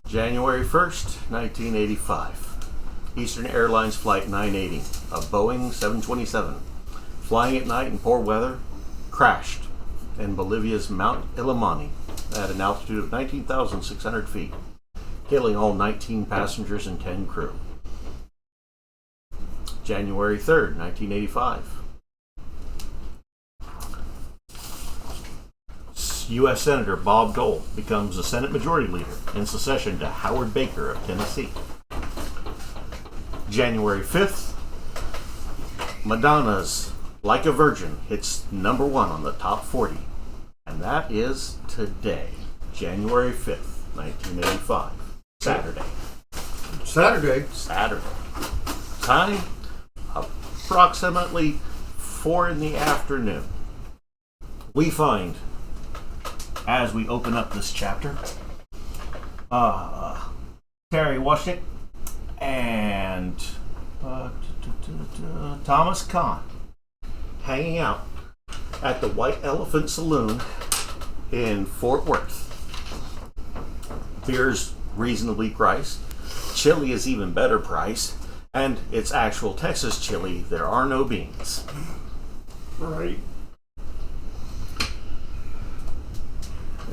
January 1st, 1985. Eastern Airlines Flight 980, a Boeing 727, flying at night in poor weather, crashed in Bolivia's Mount Illuminati at an altitude of 19,600 feet, killing all 19 passengers and 10 crew. January 3rd, 1985. U.S. Senator Bob Dole becomes the Senate Majority Leader in succession to Howard Baker of Tennessee. January 5th, Madonna's Like a Virgin hits number 1 on the top 40. And that is today, January 5th, 1985. Saturday. Time, approximately 4 in the afternoon. We find, as we open up this chapter, Terry Washik and Thomas Kahn hanging out at the White Elephant Saloon in Fort Worth. Beer's reasonably priced, chili is even better priced, and it's actual Texas chili. There are no beans. Right.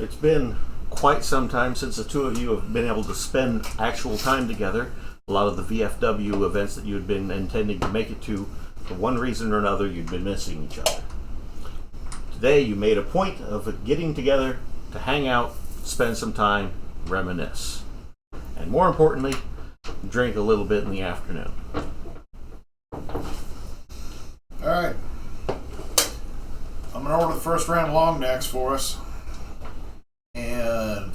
It's been quite some time since the two of you have been able to spend actual time together. A lot of the VFW events that you had been intending to make it to, for one reason or another, you'd been missing each other. Today, you made a point of getting together to hang out, spend some time, reminisce. And more importantly, drink a little bit in the afternoon. Alright. I'm going to order the first round long necks for us. And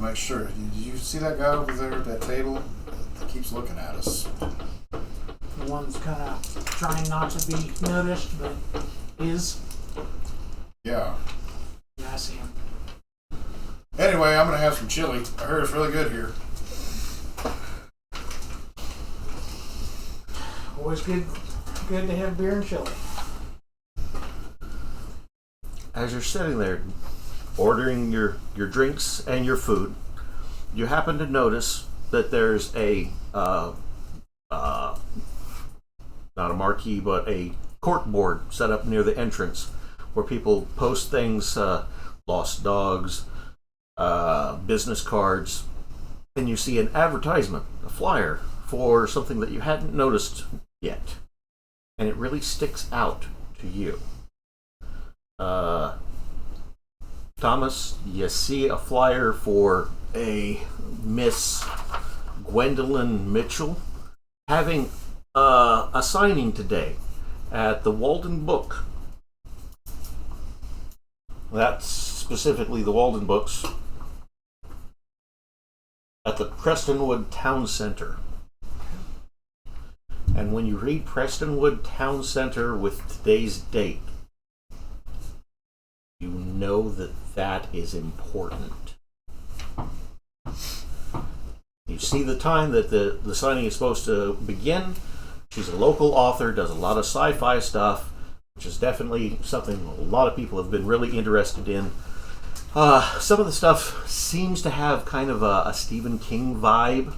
make sure. Did you see that guy over there at that table that keeps looking at us? The one's kind of trying not to be noticed, but is. Yeah. Yeah, I see him. Anyway, I'm going to have some chili. I heard it's really good here. Always good to have beer and chili. As you're sitting there ordering your drinks and your food, you happen to notice that there's a not a marquee but a cork board set up near the entrance where people post things, lost dogs, business cards, and you see an advertisement, a flyer for something that you hadn't noticed yet, and it really sticks out to you. Thomas, you see a flyer for a Miss Gwendolyn Mitchell having a signing today at the Walden Book. That's specifically the Walden Books at the Prestonwood Town Center. And when you read Prestonwood Town Center with today's date, you know that that is important. You see the time that the signing is supposed to begin. She's a local author, does a lot of sci-fi stuff, which is definitely something a lot of people have been really interested in. Some of the stuff seems to have kind of a Stephen King vibe.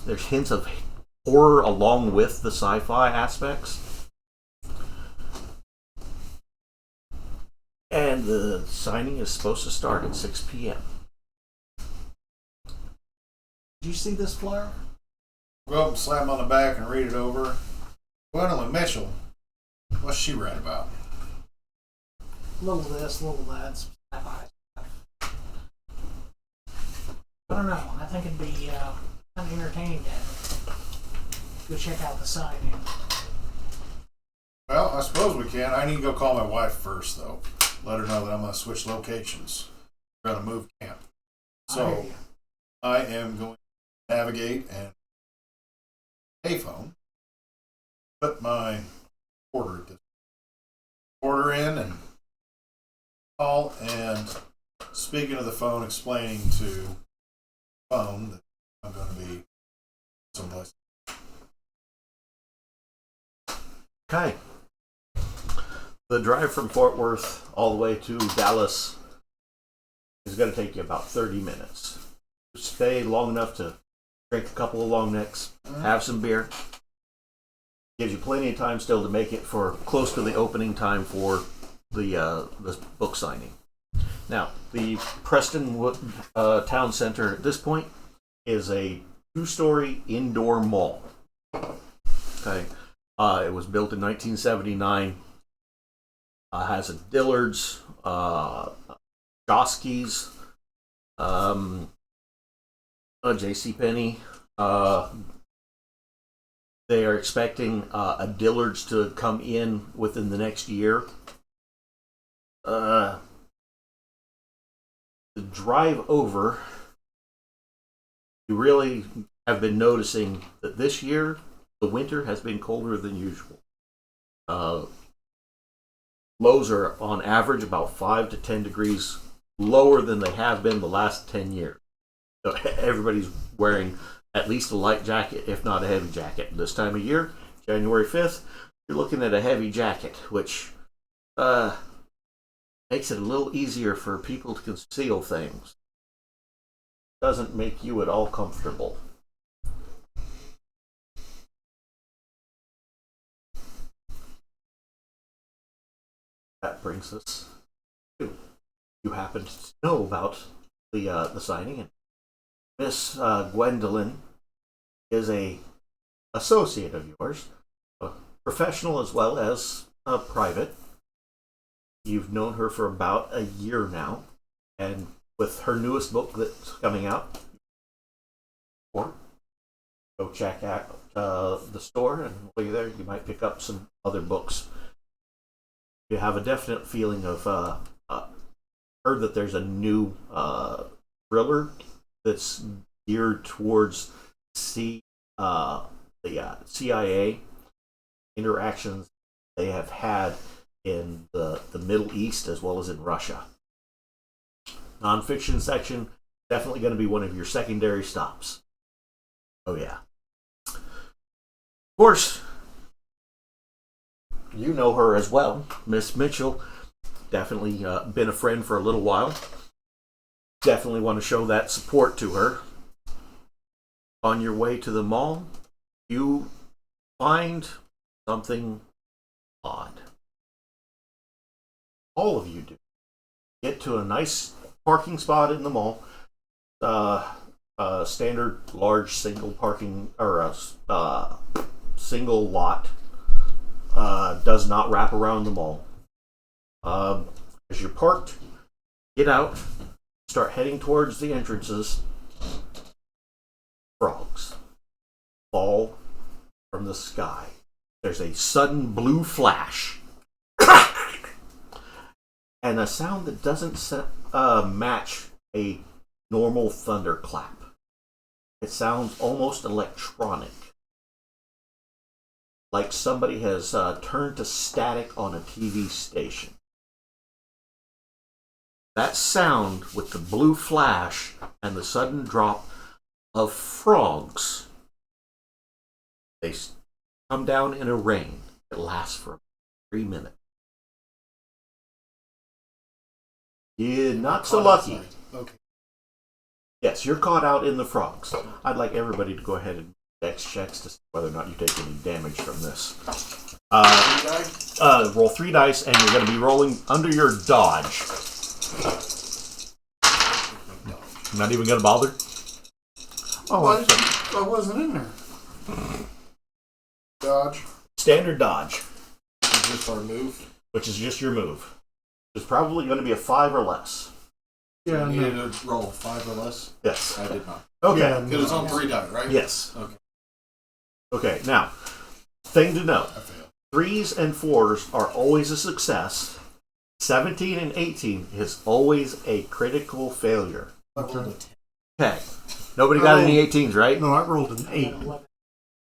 There's hints of horror along with the sci-fi aspects. And the signing is supposed to start at 6 p.m. Did you see this flyer? Go up and slap him on the back and read it over. Gwendolyn Mitchell. What's she read about? Little this, little that. Some sci-fi stuff. I don't know. I think it'd be kind of entertaining to go check out the site. Well, I suppose we can. I need to go call my wife first, though. Let her know that I'm going to switch locations. We're going to move camp. So, I am going to navigate and payphone. Put my order in and call, and speaking of the phone, explaining to phone that I'm going to be someplace. Okay. The drive from Fort Worth all the way to Dallas is going to take you about 30 minutes. Stay long enough to drink a couple of long necks, have some beer. Gives you plenty of time still to make it for close to the opening time for the book signing. Now, the Prestonwood Town Center at this point is a 2-story indoor mall. Okay, it was built in 1979. Has a Dillard's, Josky's, JCPenney. They are expecting a Dillard's to come in within the next year. The drive over, you really have been noticing that this year the winter has been colder than usual. Lows are on average about 5 to 10 degrees lower than they have been the last 10 years. So everybody's wearing at least a light jacket, if not a heavy jacket. This time of year, January 5th, you're looking at a heavy jacket, which makes it a little easier for people to conceal things. Doesn't make you at all comfortable. That brings us to, you happen to know about the signing, and Miss Gwendolyn is a associate of yours, a professional as well as private. You've known her for about a year now, and with her newest book that's coming out, go check out the store, and while you're there, you might pick up some other books. You have a definite feeling of heard that there's a new thriller that's geared towards the CIA interactions they have had in the Middle East as well as in Russia. Nonfiction section, definitely going to be one of your secondary stops. Oh yeah. Of course, you know her as well, Miss Mitchell. Definitely been a friend for a little while. Definitely want to show that support to her. On your way to the mall, you find something odd. All of you do. Get to a nice parking spot in the mall. Standard large single parking or single lot. Does not wrap around the mall. As you're parked, get out, start heading towards the entrances. Frogs fall from the sky. There's a sudden blue flash. And a sound that doesn't match a normal thunderclap. It sounds almost electronic. Like somebody has turned to static on a TV station. That sound with the blue flash and the sudden drop of frogs. They come down in a rain. It lasts for 3 minutes. You're not so lucky. Okay. Yes, you're caught out in the frogs. I'd like everybody to go ahead and dex checks to see whether or not you take any damage from this. Roll 3 dice, and you're going to be rolling under your dodge. I'm not even going to bother? Oh, I wasn't in there. Dodge. Standard dodge. Is this our move? Which is just your move. It's probably going to be a 5 or less. Yeah, you needed to roll 5 or less? Yes. I did not. Okay. Because it's on 3 die, right? Yes. Okay. Okay, now, thing to note. I failed. 3s and 4s are always a success. 17 and 18 is always a critical failure. Okay. Okay. Nobody got any 18s, right? No, I rolled an 8.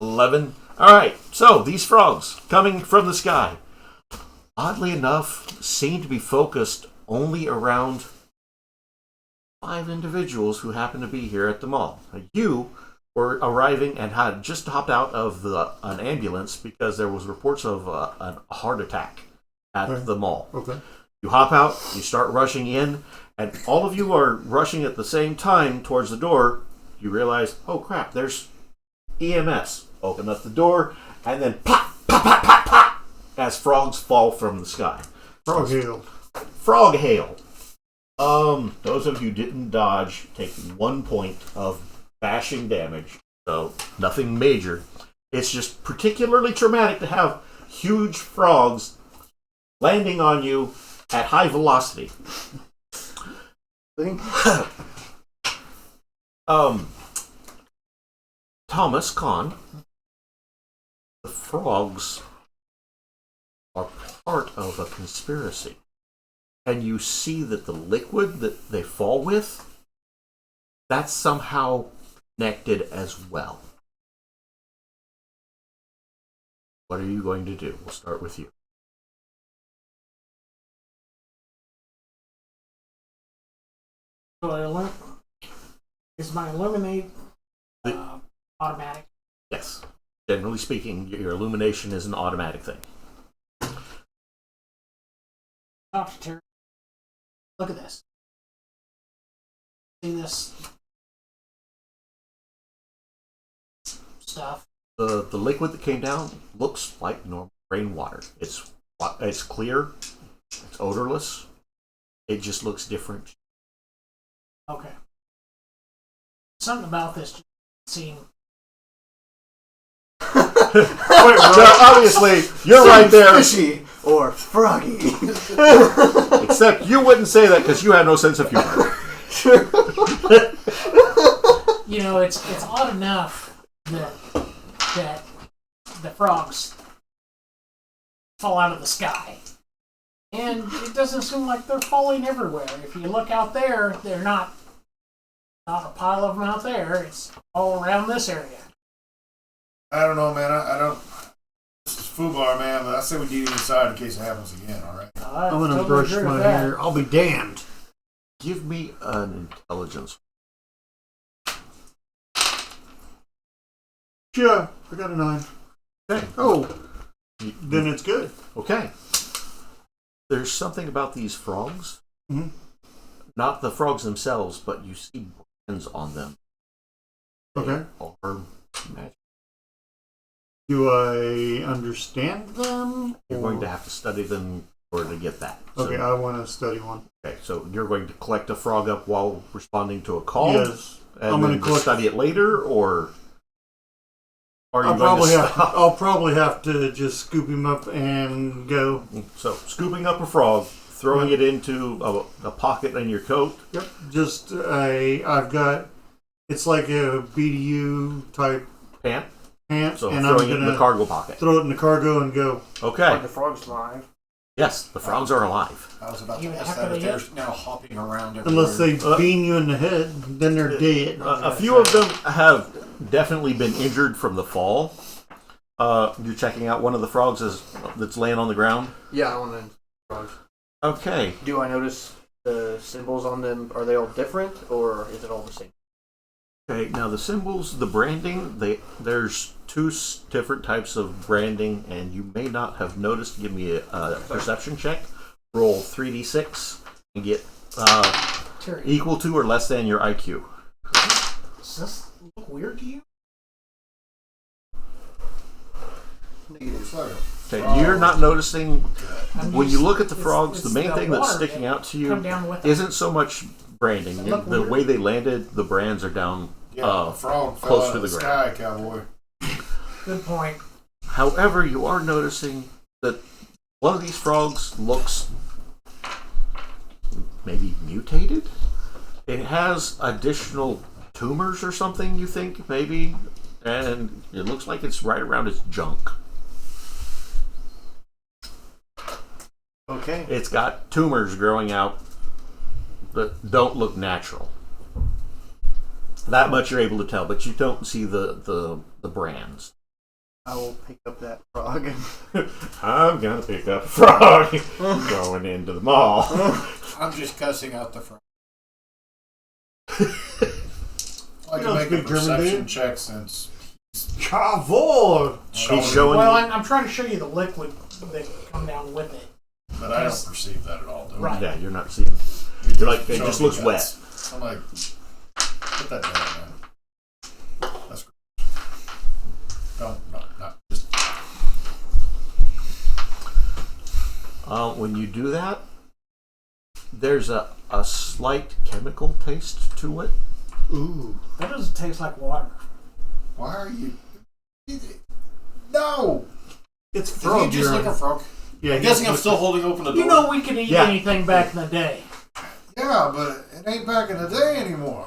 11. Alright, so these frogs coming from the sky, oddly enough, seem to be focused only around 5 individuals who happen to be here at the mall. Now, you were arriving and had just hopped out of an ambulance because there was reports of a heart attack at the mall. Okay. You hop out, you start rushing in, and all of you are rushing at the same time towards the door. You realize, oh crap, there's EMS. Open up the door, and then pop, pop, pop, pop, pop, as frogs fall from the sky. Frog hail. Frog hail. Those of you who didn't dodge take 1 point of bashing damage, so nothing major. It's just particularly traumatic to have huge frogs landing on you at high velocity. Thomas Kahn, the frogs are part of a conspiracy. And you see that the liquid that they fall with, that's somehow connected as well. What are you going to do? We'll start with you. Is my illuminate automatic? Yes. Generally speaking, your illumination is an automatic thing. Talk to Terry. Look at this. See this stuff? The liquid that came down looks like normal rainwater. It's clear. It's odorless. It just looks different. Okay. Something about this just seemed. Obviously, you're right there. Fishy or froggy. Except you wouldn't say that because you had no sense of humor. You know, it's odd enough that the frogs fall out of the sky. And it doesn't seem like they're falling everywhere. If you look out there, they're not a pile of them out there. It's all around this area. I don't know, man. I don't. This is FUBAR, man. But I say we get inside in case it happens again. All right. I'm gonna brush my hair. I'll be damned. Give me an intelligence. Yeah, I got a 9. Okay. Oh, then it's good. Okay. There's something about these frogs. Mm-hmm. Not the frogs themselves, but you see brands on them. Okay. They are magic. Do I understand them? You're going to have to study them in order to get that. Okay, I want to study one. Okay, so you're going to collect a frog up while responding to a call? Yes. And I'm then going to study it later, or are you I'll going to probably I'll probably have to just scoop him up and go. So, scooping up a frog, throwing it into a pocket in your coat. Yep. Just I've got. It's like a BDU type Pant. pants, So and I'm throwing it in the gonna cargo pocket. throw it in the cargo and go. Okay. Are the frogs live? Yes, the frogs are alive. I was about You to have ask to that if hit? they're now hopping around everywhere. Unless they bean you in the head, then they're dead. A few of them have definitely been injured from the fall. You're checking out one of the frogs that's laying on the ground? Yeah, I want to frogs. Okay. Do I notice the symbols on them? Are they all different, or is it all the same? Okay, now the symbols, the branding, there's two different types of branding, and you may not have noticed. Give me a perception check. Roll 3d6 and get Terry, equal to or less than your IQ. does this look weird to you? Okay, you're not noticing, I'm when just- you look at the it's- frogs, it's the main thing that's water sticking that out to you come down with it. isn't so much branding. Does it look The weird? way they landed, the brands are down Yeah, a frog fell close out to of the the ground. sky, cowboy. Good point. However, you are noticing that one of these frogs looks maybe mutated. It has additional tumors or something, you think, maybe, and it looks like it's right around its junk. Okay. It's got tumors growing out that don't look natural. That much you're able to tell, but you don't see the brands. I will pick up that frog. I'm gonna pick up a frog going into the mall. I'm just cussing out the frog. I You can don't make a speak German, do perception you? check since Cavor! He's showing Well, you. I'm trying to show you the liquid that come down with it. but I don't perceive that at all, do I? Right. Yeah, you're not seeing. You're You're like, it Show just me looks wet. guts. I'm like, put that down, man. That's great. No, not just. When you do that, there's a slight chemical taste to it. Ooh. That doesn't taste like water. Why are you? No. It's Did frog. he just urine. lick a frog? Yeah, I'm guessing I'm still holding open the door. You know we could eat Yeah. anything back in the day. Yeah, but it ain't back in the day anymore.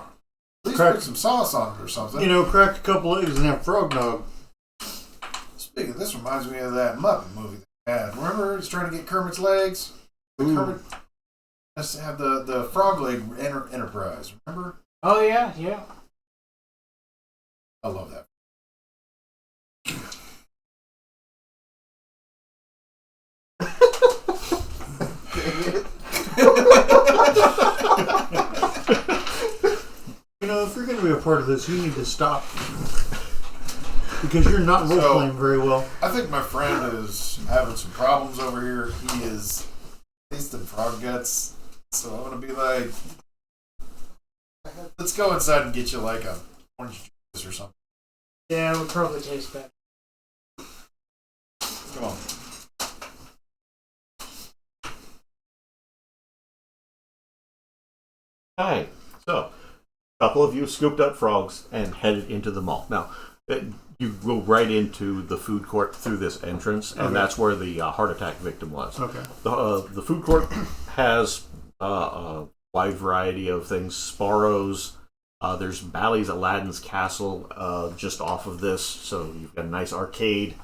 At least Crack. put some sauce on it or something. You know, crack a couple eggs and have frog nog. Speaking of, this reminds me of that Muppet movie they had. Remember, he's trying to get Kermit's legs. Kermit has to have the frog leg enterprise. Remember? Oh yeah, yeah. I love that. You know, if you're going to be a part of this, you need to stop. Because you're not role playing very well. I think my friend is having some problems over here. He is tasting frog guts. So I'm going to be like, let's go inside and get you like a orange juice or something. Yeah, it would probably taste better. Come on. Hi. So, a couple of you scooped up frogs and headed into the mall. Now, you go right into the food court through this entrance, and Okay. that's where the heart attack victim was. Okay. The food court has a wide variety of things. Sparrows. There's Bally's Aladdin's Castle just off of this, so you've got a nice arcade.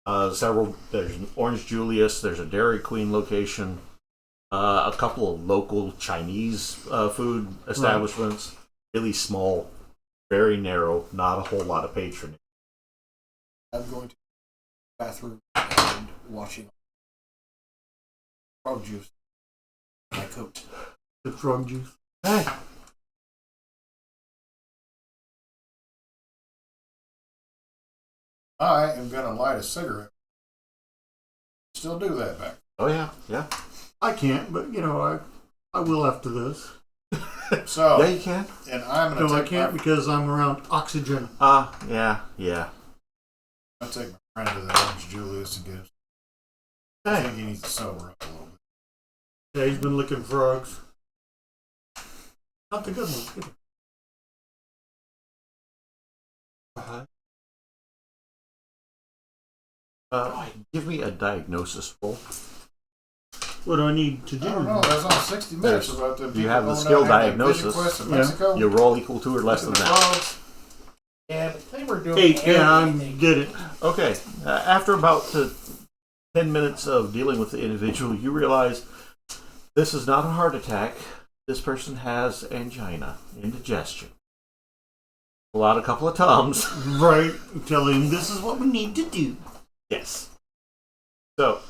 There's an Orange Julius. There's a Dairy Queen location. A couple of local Chinese food establishments. Really small, very narrow, not a whole lot of patronage. I'm going to the bathroom and watching frog juice in my coat. The frog juice. Hey. I am going to light a cigarette. Still do that back. Oh yeah, yeah. I can't, but you know, I will after this. So, Yeah, you can. and I'm going No, to I take can't my, because I'm around oxygen. Yeah. I'll take my friend to the Orange Julius and get him. I Hey. think he needs to sober up a little bit. Yeah, he's been licking frogs. Not the good ones. Either. Give me a diagnosis roll. What do I need to do? I don't know. That's on 60 Minutes There's- about the you people have the going skill out and having diagnosis. vision quests in Yeah. Mexico. You roll equal to or less than that. Frogs. Yeah, but they were doing 8. Yeah, I everything. did it. Okay. After about 10 minutes of dealing with the individual, you realize this is not a heart attack. This person has angina, indigestion. A couple of Tums. Right. Tell him this is what we need to do. Yes. So,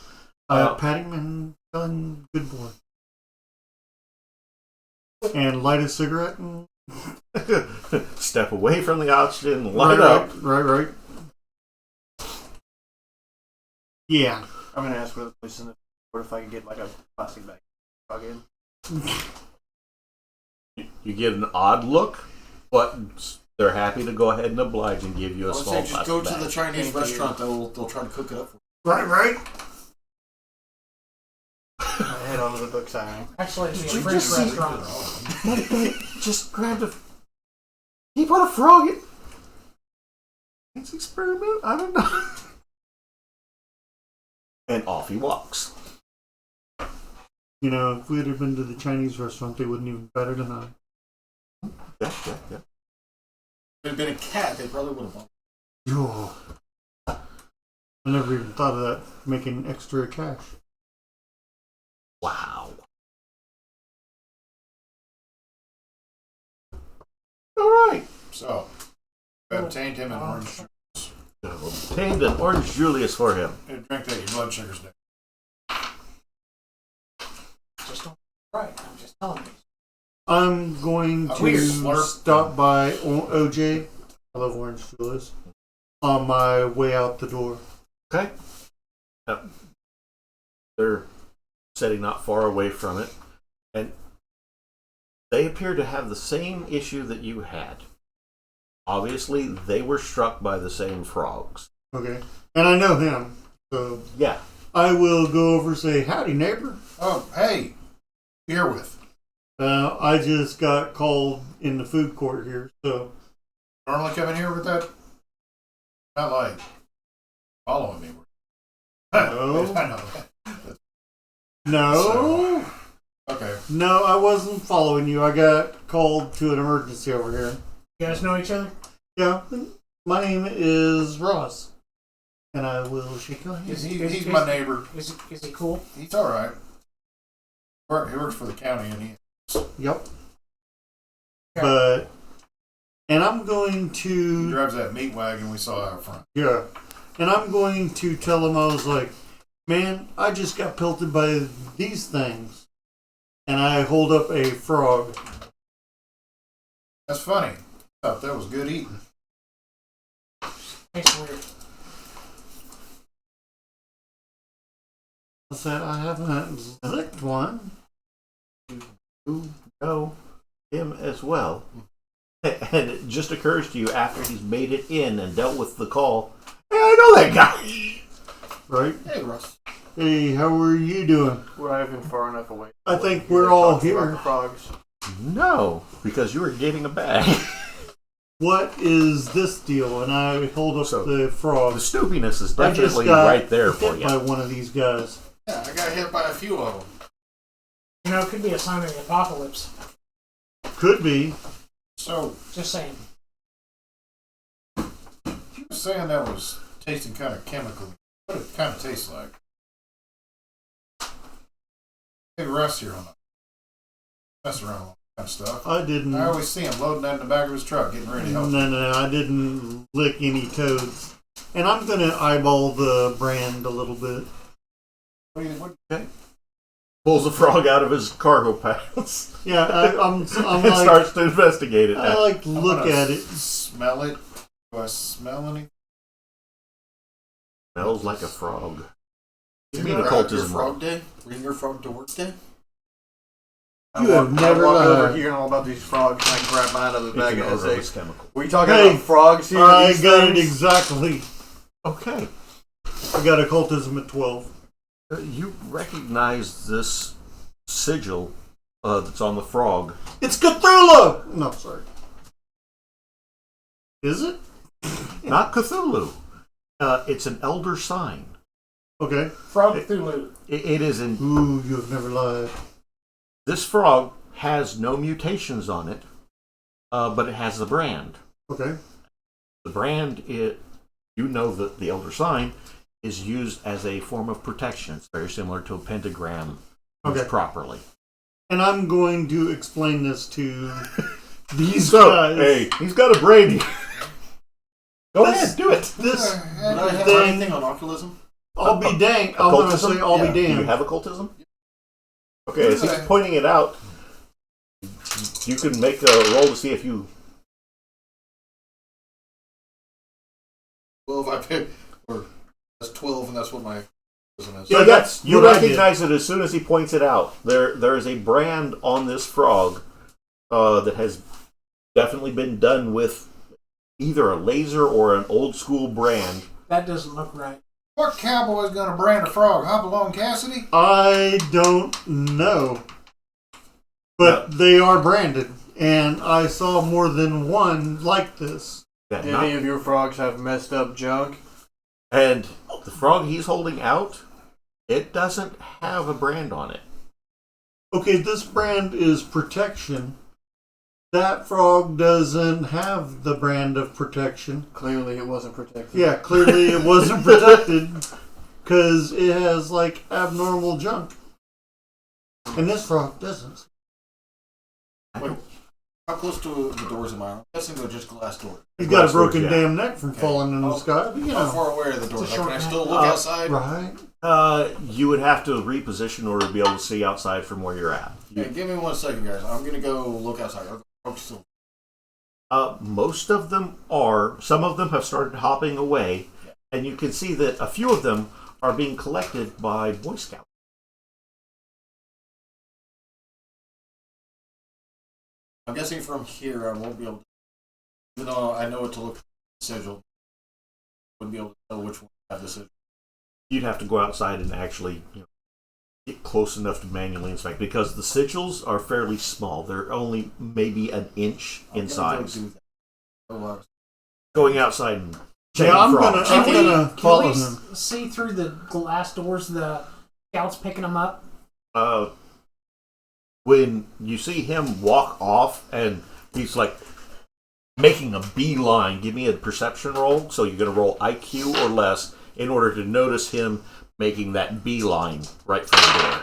Pat him and tell him good boy. And light a cigarette and step away from the oxygen, light up. Right. Yeah. I'm gonna ask where the place in the or if I can get like a plastic bag. Frog in. You get an odd look, but they're happy to go ahead and oblige and give you I a would small say just plastic go to bag. the Chinese Thank you. restaurant. They'll try to cook it up for you. Right. I head on to the book signing. Actually, it's Did a you French just see- restaurant. They just grabbed a. He put a frog in. It's experiment. I don't know. And off he walks. You know, if we had been to the Chinese restaurant, they wouldn't even better than I. Yeah. If it had been a cat, they probably would have won. Oh. I never even thought of that, making extra cash. Wow. All right. So, I obtained him an orange juice. Obtained an Orange Julius for him. Here, drink that. Your blood sugar's down. Just don't. Right, I'm just telling you. I'm going We to slurp. stop by OJ. I love Orange Julius. On my way out the door. Okay. They're sitting not far away from it, and They appear to have the same issue that you had. Obviously, they were struck by the same frogs. Okay. And I know him, so Yeah. I will go over and say, howdy, neighbor. Oh, hey, here with. I just got called in the food court here, so. Normally come in here with that? Not like following me. No. I know that. No. Okay. No, I wasn't following you. I got called to an emergency over here. You guys know each other? Yeah. My name is Ross. And I will shake your hand. He's my neighbor. Is he cool? He's all right. He works for the county, and Yep. But, and I'm going he to, drives that meat wagon we saw out front. yeah. And I'm going to tell him, I was like, man, I just got pelted by these things. And I hold up a frog. That's funny. I thought that was good eating. Tastes weird. I said, I haven't licked one. You know him as well. And it just occurs to you after he's made it in and dealt with the call. Hey, I know that guy. Right? Hey, Russ. Hey, how are you doing? Would I have been far enough away? I think we're all Talking about here. the frogs. No, because you were getting a bag. What is this deal? And I hold up So, the The frog. stupidness is I just definitely got right there for hit by you. one of these guys. Yeah, I got hit by a few of them. You know, it could be a sign of the apocalypse. Could be. So, Just saying. you were saying that was tasting kind of chemical. What it kind of tastes like? Hey, Russ here on the mess around with all that kind of stuff. I didn't. I always see him loading that in the back of his truck, getting ready to help. No, I didn't lick any toads. And I'm going to eyeball the brand a little bit. What Pulls the frog out of his cargo pants Yeah, I'm and like, starts to investigate it. I like to look at it. Smell it. Do I smell anything? Smells like a frog. You mean Your occultism? frog day? Bring your frog to work day? You have never I walk over lied. here and all about these frogs and I can grab mine out of the bag Speaking and of say, rose chemical. were you talking Hey, about frogs here? I These got it things? exactly. Okay. I got occultism at 12. You recognize this sigil that's on the frog. It's Cthulhu! No, sorry. Is it? Not Cthulhu. It's an elder sign. Okay. Frog Cthulhu. It is in. Ooh, you have never lied. This frog has no mutations on it, but it has the brand. Okay. The brand, you know that the elder sign is used as a form of protection. It's very similar to a pentagram used Okay. properly. And I'm going to explain this to these So, guys. hey, he's got a brain. Go This- ahead, do it. This, Would I have Then- anything on occultism? I'll be dang. I'm going to Occultism? say I'll Yeah. be Do you damned. have occultism? Okay, as he's pointing it out, you can make a roll to see if you. Well, if I pick, or that's 12, and that's what my occultism is. So Yeah, that's that's you what I recognize it as soon as he points it out. There is a brand on this frog that has definitely been done with either a laser or an old school brand. That doesn't look right. What cowboy's gonna brand a frog? Hopalong Cassidy? I don't know. But they are branded. And I saw more than one like this. Yeah, Do not- any of your frogs have messed up junk? and the frog he's holding out, it doesn't have a brand on it. Okay, this brand is protection. That frog doesn't have the brand of protection. Clearly it wasn't protected. Yeah, clearly it wasn't protected because it has like abnormal junk. And this frog doesn't. How close to the doors am I? I'm guessing they're just glass doors. He's got a Glass doors, broken yeah. damn neck from Okay. falling in the Oh, sky. But, you How know, far away are the doors? It's a Like, can I short still nap. look outside? right? You would have to reposition in order to be able to see outside from where you're at. Hey, give me 1 second, guys. I'm gonna go look outside. Are the frogs still? Most of them are. Some of them have started hopping away, and you can see that a few of them are being collected by Boy Scouts. I'm guessing from here I won't be able to, even though I know what to look at the sigil, I wouldn't be able to tell which one I have the sigil. You'd have to go outside and actually get close enough to manually inspect because the sigils are fairly small. They're only maybe an inch in size. Going outside and checking I'm frogs. gonna Can follow we him. see through the glass doors the scouts picking them up? When you see him walk off and he's like making a beeline, give me a perception roll. So you're going to roll IQ or less in order to notice him making that beeline right for the door.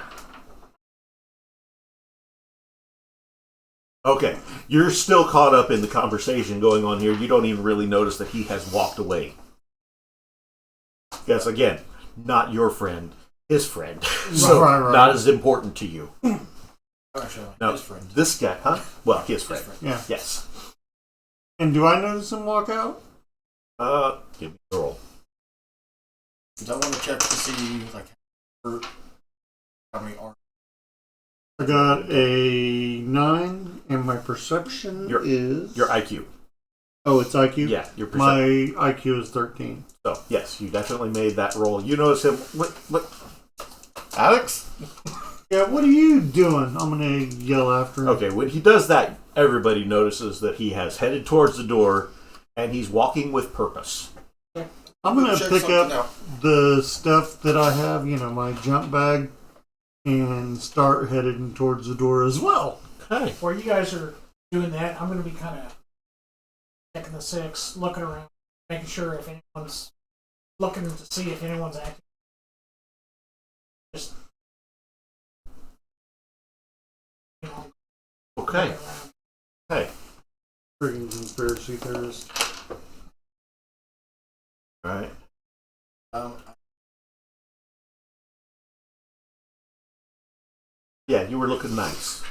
Okay, you're still caught up in the conversation going on here. You don't even really notice that he has walked away. Yes, again, not your friend, his friend. So Right. not as important to you. Actually, No, his friend. this guy, huh? Well, his friend. Yeah. Yes. And do I notice him walk out? Give me the roll. Because I want to check to see like how many are. I got a 9, and my perception is Your IQ. Oh, it's IQ. Yeah, your My perception. IQ is 13. So yes, you definitely made that roll. You notice him. What? Alex? Yeah, what are you doing? I'm gonna yell after him. Okay, when he does that, everybody notices that he has headed towards the door, and he's walking with purpose. I'm gonna Check pick something up out. the stuff that I have, my jump bag, and start heading towards the door as well. Okay. While you guys are doing that, I'm going to be kind of checking the six, looking around, making sure if anyone's looking to see if anyone's acting. Just Okay. looking around. Okay. Freaking conspiracy theorist. All right. Yeah, you were looking nice,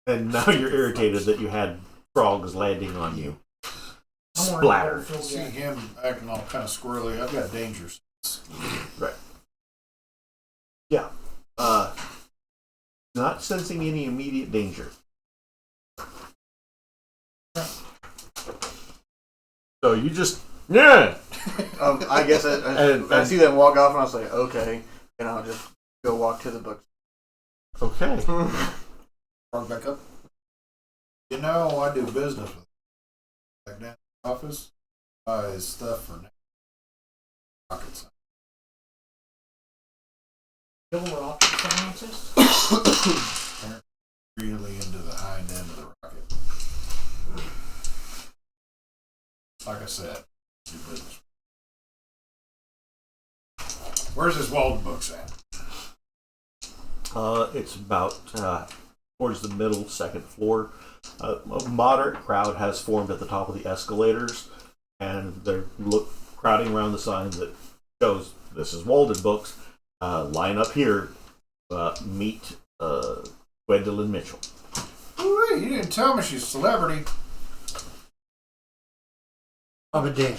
and now you're irritated that you had frogs landing on you. I'm wearing Splatter. a field See jacket. him acting all kind of squirrely. I've got danger sense. Right. Yeah. Not sensing any immediate danger. So you just I guess I see them walk off, and I'll say, okay, and I'll just go walk to the book. okay. Frog back up. I do business with back down in the office. Buys stuff for rockets. Double rocket scientist. Really into the hind end of the rocket. Like I said, do business. Where's his Walden books at? It's about towards the middle, second floor. A moderate crowd has formed at the top of the escalators, and they're crowding around the sign that shows this is Walden Books. Line up here. Meet Gwendolyn Mitchell. Ooh, you didn't tell me she's a celebrity. I'm a damn.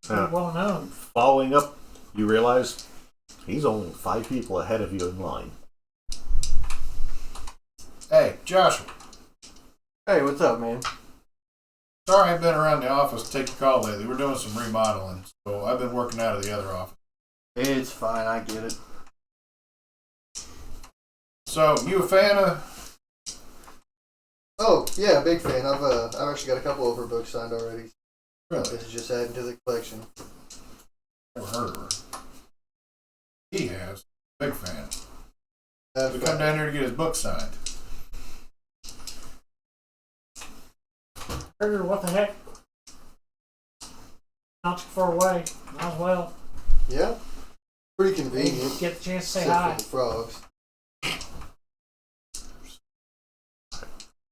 Yeah. Well known. Following up, you realize he's only 5 people ahead of you in line. Hey, Joshua. Hey, what's up, man? Sorry I've been around the office to take your call lately. We're doing some remodeling, so I've been working out of the other office. It's fine, I get it. So, you a fan of... Oh, yeah, big fan. I've actually got a couple of her books signed already. Really? This is just adding to the collection. Never heard of her. He has. Big fan. I've We come down here to get his book signed. Figured, what the heck? Not too far away. Might as well Yeah, pretty convenient. get the chance to say Except hi. for the frogs.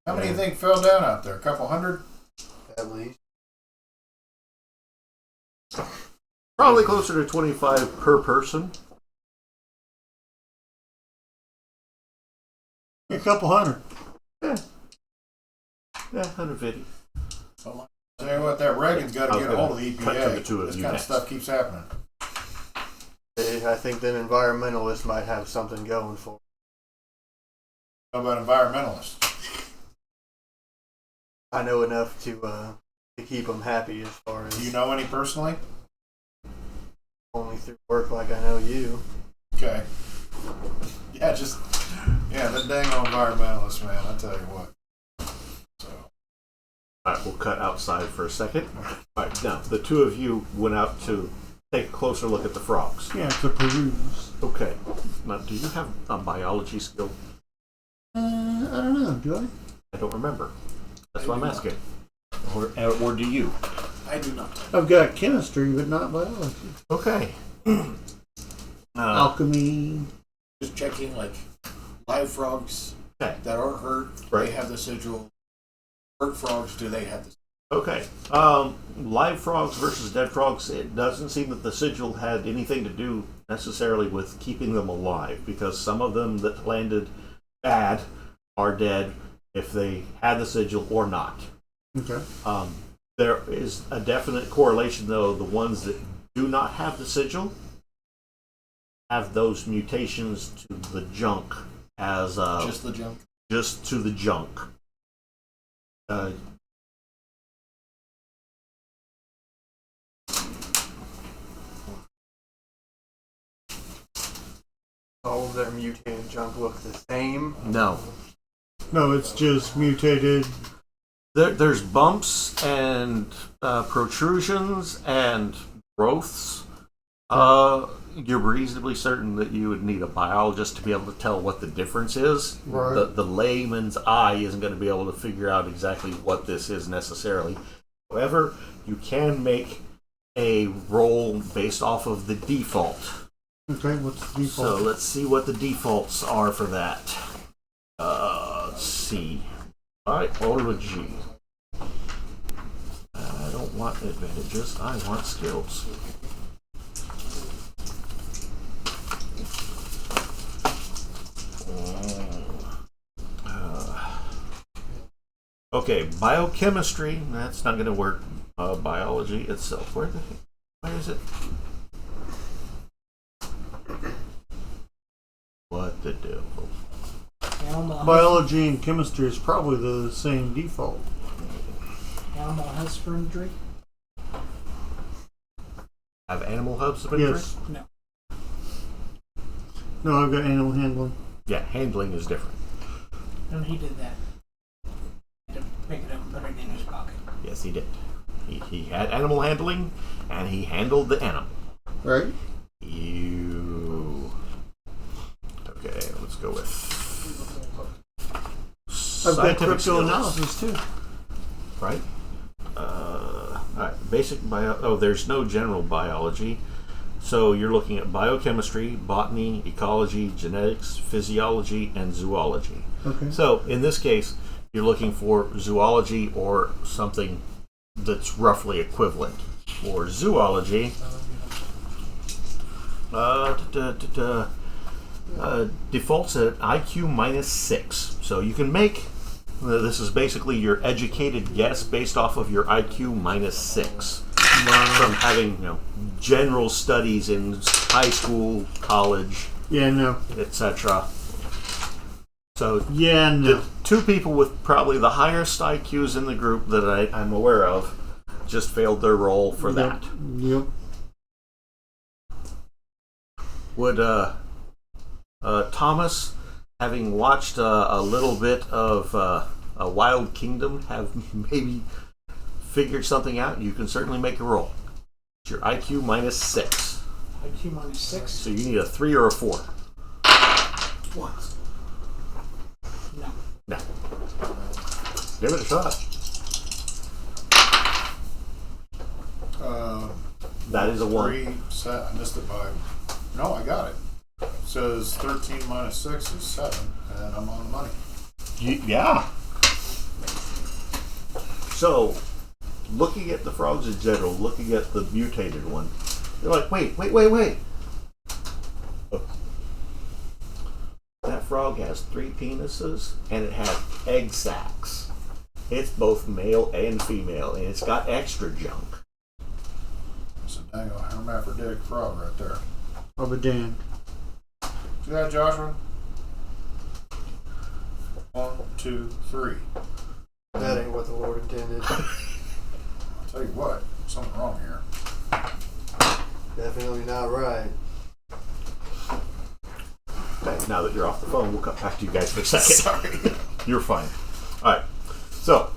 How many do you think fell down out there? A couple hundred? At least. Probably closer to 25 per person. A couple hundred. Yeah, 150. Tell you what, that Reagan's got to get a hold of the Cut to EPA. the two of This you kind of next. stuff keeps happening. I think them environmentalists might have something going for How about environmentalists? I know enough to keep them happy as far as Do you know any personally? only through work like I know you. Okay. Yeah, them dang old environmentalists, man. I tell you what. So. All right, we'll cut outside for a second. All right, now the two of you went out to take a closer look at the frogs. Yeah, to peruse. Okay. Now, do you have a biology skill? I don't know. Do I? I don't remember. That's why I'm asking. Or do you? I do not. I've got chemistry, but not biology. Okay. Alchemy. Just checking like live frogs Okay. that aren't hurt. Right. They have the sigil. Hurt frogs, do they have the? Okay. Live frogs versus dead frogs, it doesn't seem that the sigil had anything to do necessarily with keeping them alive, because some of them that landed bad are dead if they had the sigil or not. Okay. There is a definite correlation, though. The ones that do not have the sigil have those mutations to the junk as Just the junk. just to the junk. All of their mutated junk look the same. No. No, it's just mutated. There's bumps and protrusions and growths. You're reasonably certain that you would need a biologist to be able to tell what the difference is. Right. The layman's eye isn't going to be able to figure out exactly what this is necessarily. However, you can make a roll based off of the default. Okay, what's the default? So let's see what the defaults are for that. Let's see. Biology. I don't want advantages. I want skills. Okay, biochemistry. That's not going to work. Biology itself. Where is it? What the devil? Animal, Biology and chemistry is probably the same default. animal husbandry. Have animal hubs been Yes. No. No, I've got animal handling. Yeah, handling is different. And he did that. He had to pick it up and put it in his pocket. Yes, he did. He had animal handling, and he handled the animal. Right? You. Okay, let's go with. I've got scientific skills, cryptoanalysis too. right? Alright, basic bio. Oh, there's no general biology. So you're looking at biochemistry, botany, ecology, genetics, physiology, and zoology. Okay. So in this case, you're looking for zoology or something that's roughly equivalent. For zoology, defaults at IQ -6. So you can make, this is basically your educated guess based off of your IQ -6. From having, general studies in high school, college, Yeah, no. etc. So Yeah, no. the two people with probably the highest IQs in the group that I'm aware of just failed their roll for that. Yep. Would Thomas, having watched a little bit of a Wild Kingdom, have maybe figured something out? You can certainly make a roll. It's your IQ -6. IQ -6. So you need a 3 or a 4. What? No. No. Give it a shot. That is a 1. 3, set. I missed it by. No, I got it. It says 13 -6 is 7, and I'm on the money. Yeah. So, looking at the frogs in general, looking at the mutated one, you're like, wait. Look. That frog has 3 penises, and it has egg sacs. It's both male and female, and it's got extra junk. It's a dang old hermaphroditic frog right there. I'll be damned. See that, Joshua? 1, 2, 3. That ain't what the Lord intended. I'll tell you what, something wrong here. Definitely not right. Okay, now that you're off the phone, we'll cut back to you guys for a second. Sorry. You're fine. All right. So,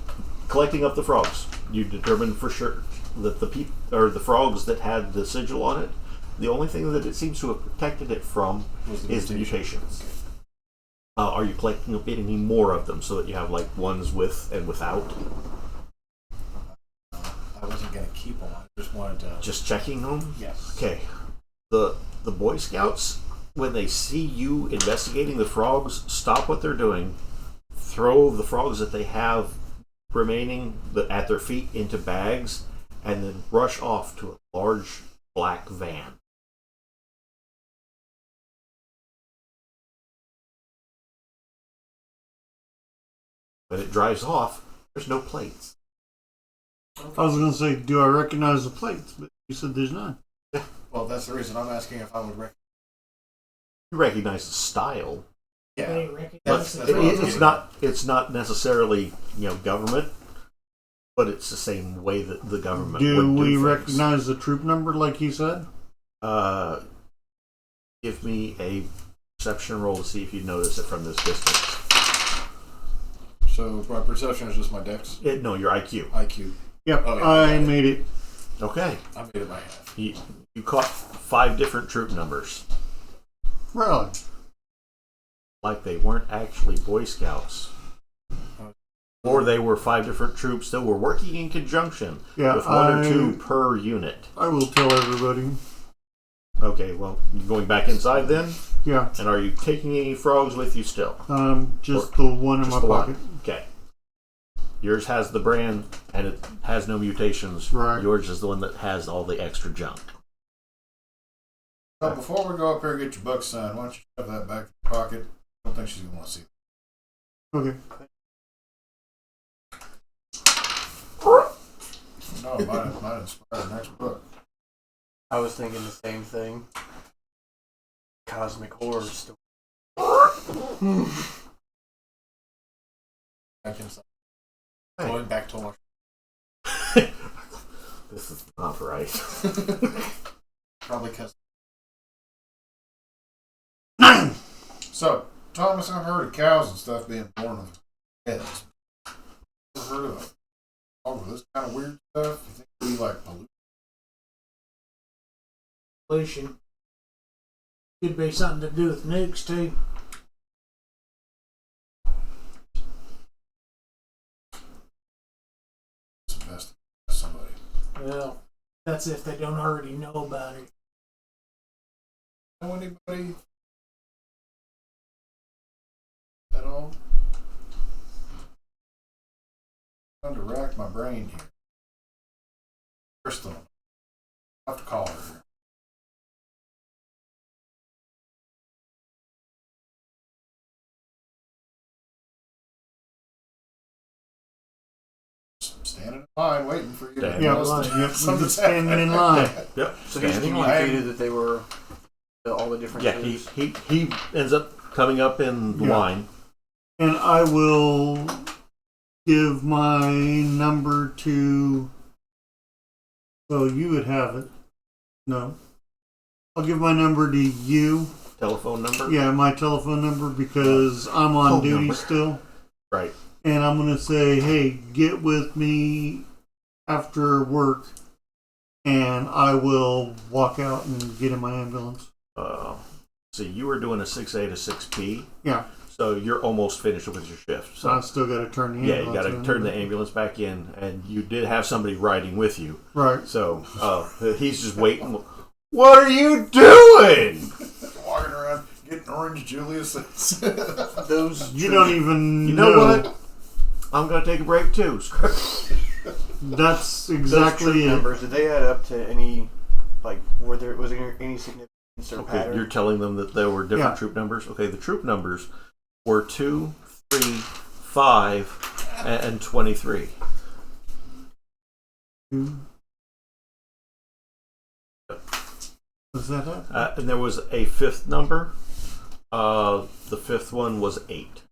collecting up the frogs, you determined for sure that the frogs that had the sigil on it, the only thing that it seems to have protected it from is the mutations. Okay. Are you collecting up any more of them so that you have like ones with and without? I wasn't gonna keep them. I just wanted to. Just checking them? Yes. Okay. The Boy Scouts, when they see you investigating the frogs, stop what they're doing, throw the frogs that they have remaining at their feet into bags, and then rush off to a large black van. When it drives off, there's no plates. I was going to say, do I recognize the plates? But you said there's none. Well, that's the reason I'm asking if I would recognize. You recognize the style. Yeah. They recognize That's the what I was It's not. It's not necessarily government, but it's the same way that the government. Do would we things. recognize the troop number like he said? Give me a perception roll to see if you notice it from this distance. So my perception is just my dex? No, your IQ. IQ. Yep, Oh, yeah, I made it. Okay, I made it by half. you caught 5 different troop numbers. Really? Like they weren't actually Boy Scouts. Or they were 5 different troops that were working in conjunction with 1 or 2 per unit. I will tell everybody. Okay, well, you going back inside then? Yeah. And are you taking any frogs with you still? Just Or the one in just my the pocket. one? Okay. Yours has the brand and it has no mutations. Right. Yours is the one that has all the extra junk. So before we go up here and get your book signed, why don't you shove that back in your pocket? I don't think she's going to want to see it. Okay. No, it might inspire the next book. I was thinking the same thing. Cosmic horror story. Back inside. Hey. Going back to watch. This is not right. Probably because. So, Thomas, I've heard of cows and stuff being born with heads. Ever heard of all of this kind of weird stuff? You think we like pollution? pollution. Could be something to do with nukes too. Let's investigate somebody. Well, that's if they don't already know about it. Know anybody at all? I'm trying to rack my brain here. Crystal. I'll have to call her here. Standing in line waiting for you. Standing Yeah, in line. Yep, Something's standing in line. Yep. So he's Standing line. communicated that they were all the different Yeah, twos. he ends up coming up in the Yeah. line. And I will give my number to. So you would have it. No. I'll give my number to you. Telephone number? Yeah, my telephone number because I'm on Phone duty number. still. Right. And I'm going to say, hey, get with me after work and I will walk out and get in my ambulance. See, you were doing a 6A to 6P, Yeah, so you're almost finished with your shift. so I So still got to turn the yeah, ambulance you got to in. turn the ambulance back in, and you did have somebody riding with you. Right. So he's just waiting. What are you doing? Walking around getting orange Julius. Those You don't even You know what? I'm gonna take a break too. That's those exactly troop it. numbers, did they add up to any, like, was there any significance or Okay, pattern? you're telling them that there were different Yeah. troop numbers. Okay, the troop numbers were 2, 3, 5, and 23. Does that happen? And there was a 5th number. The 5th one was 8.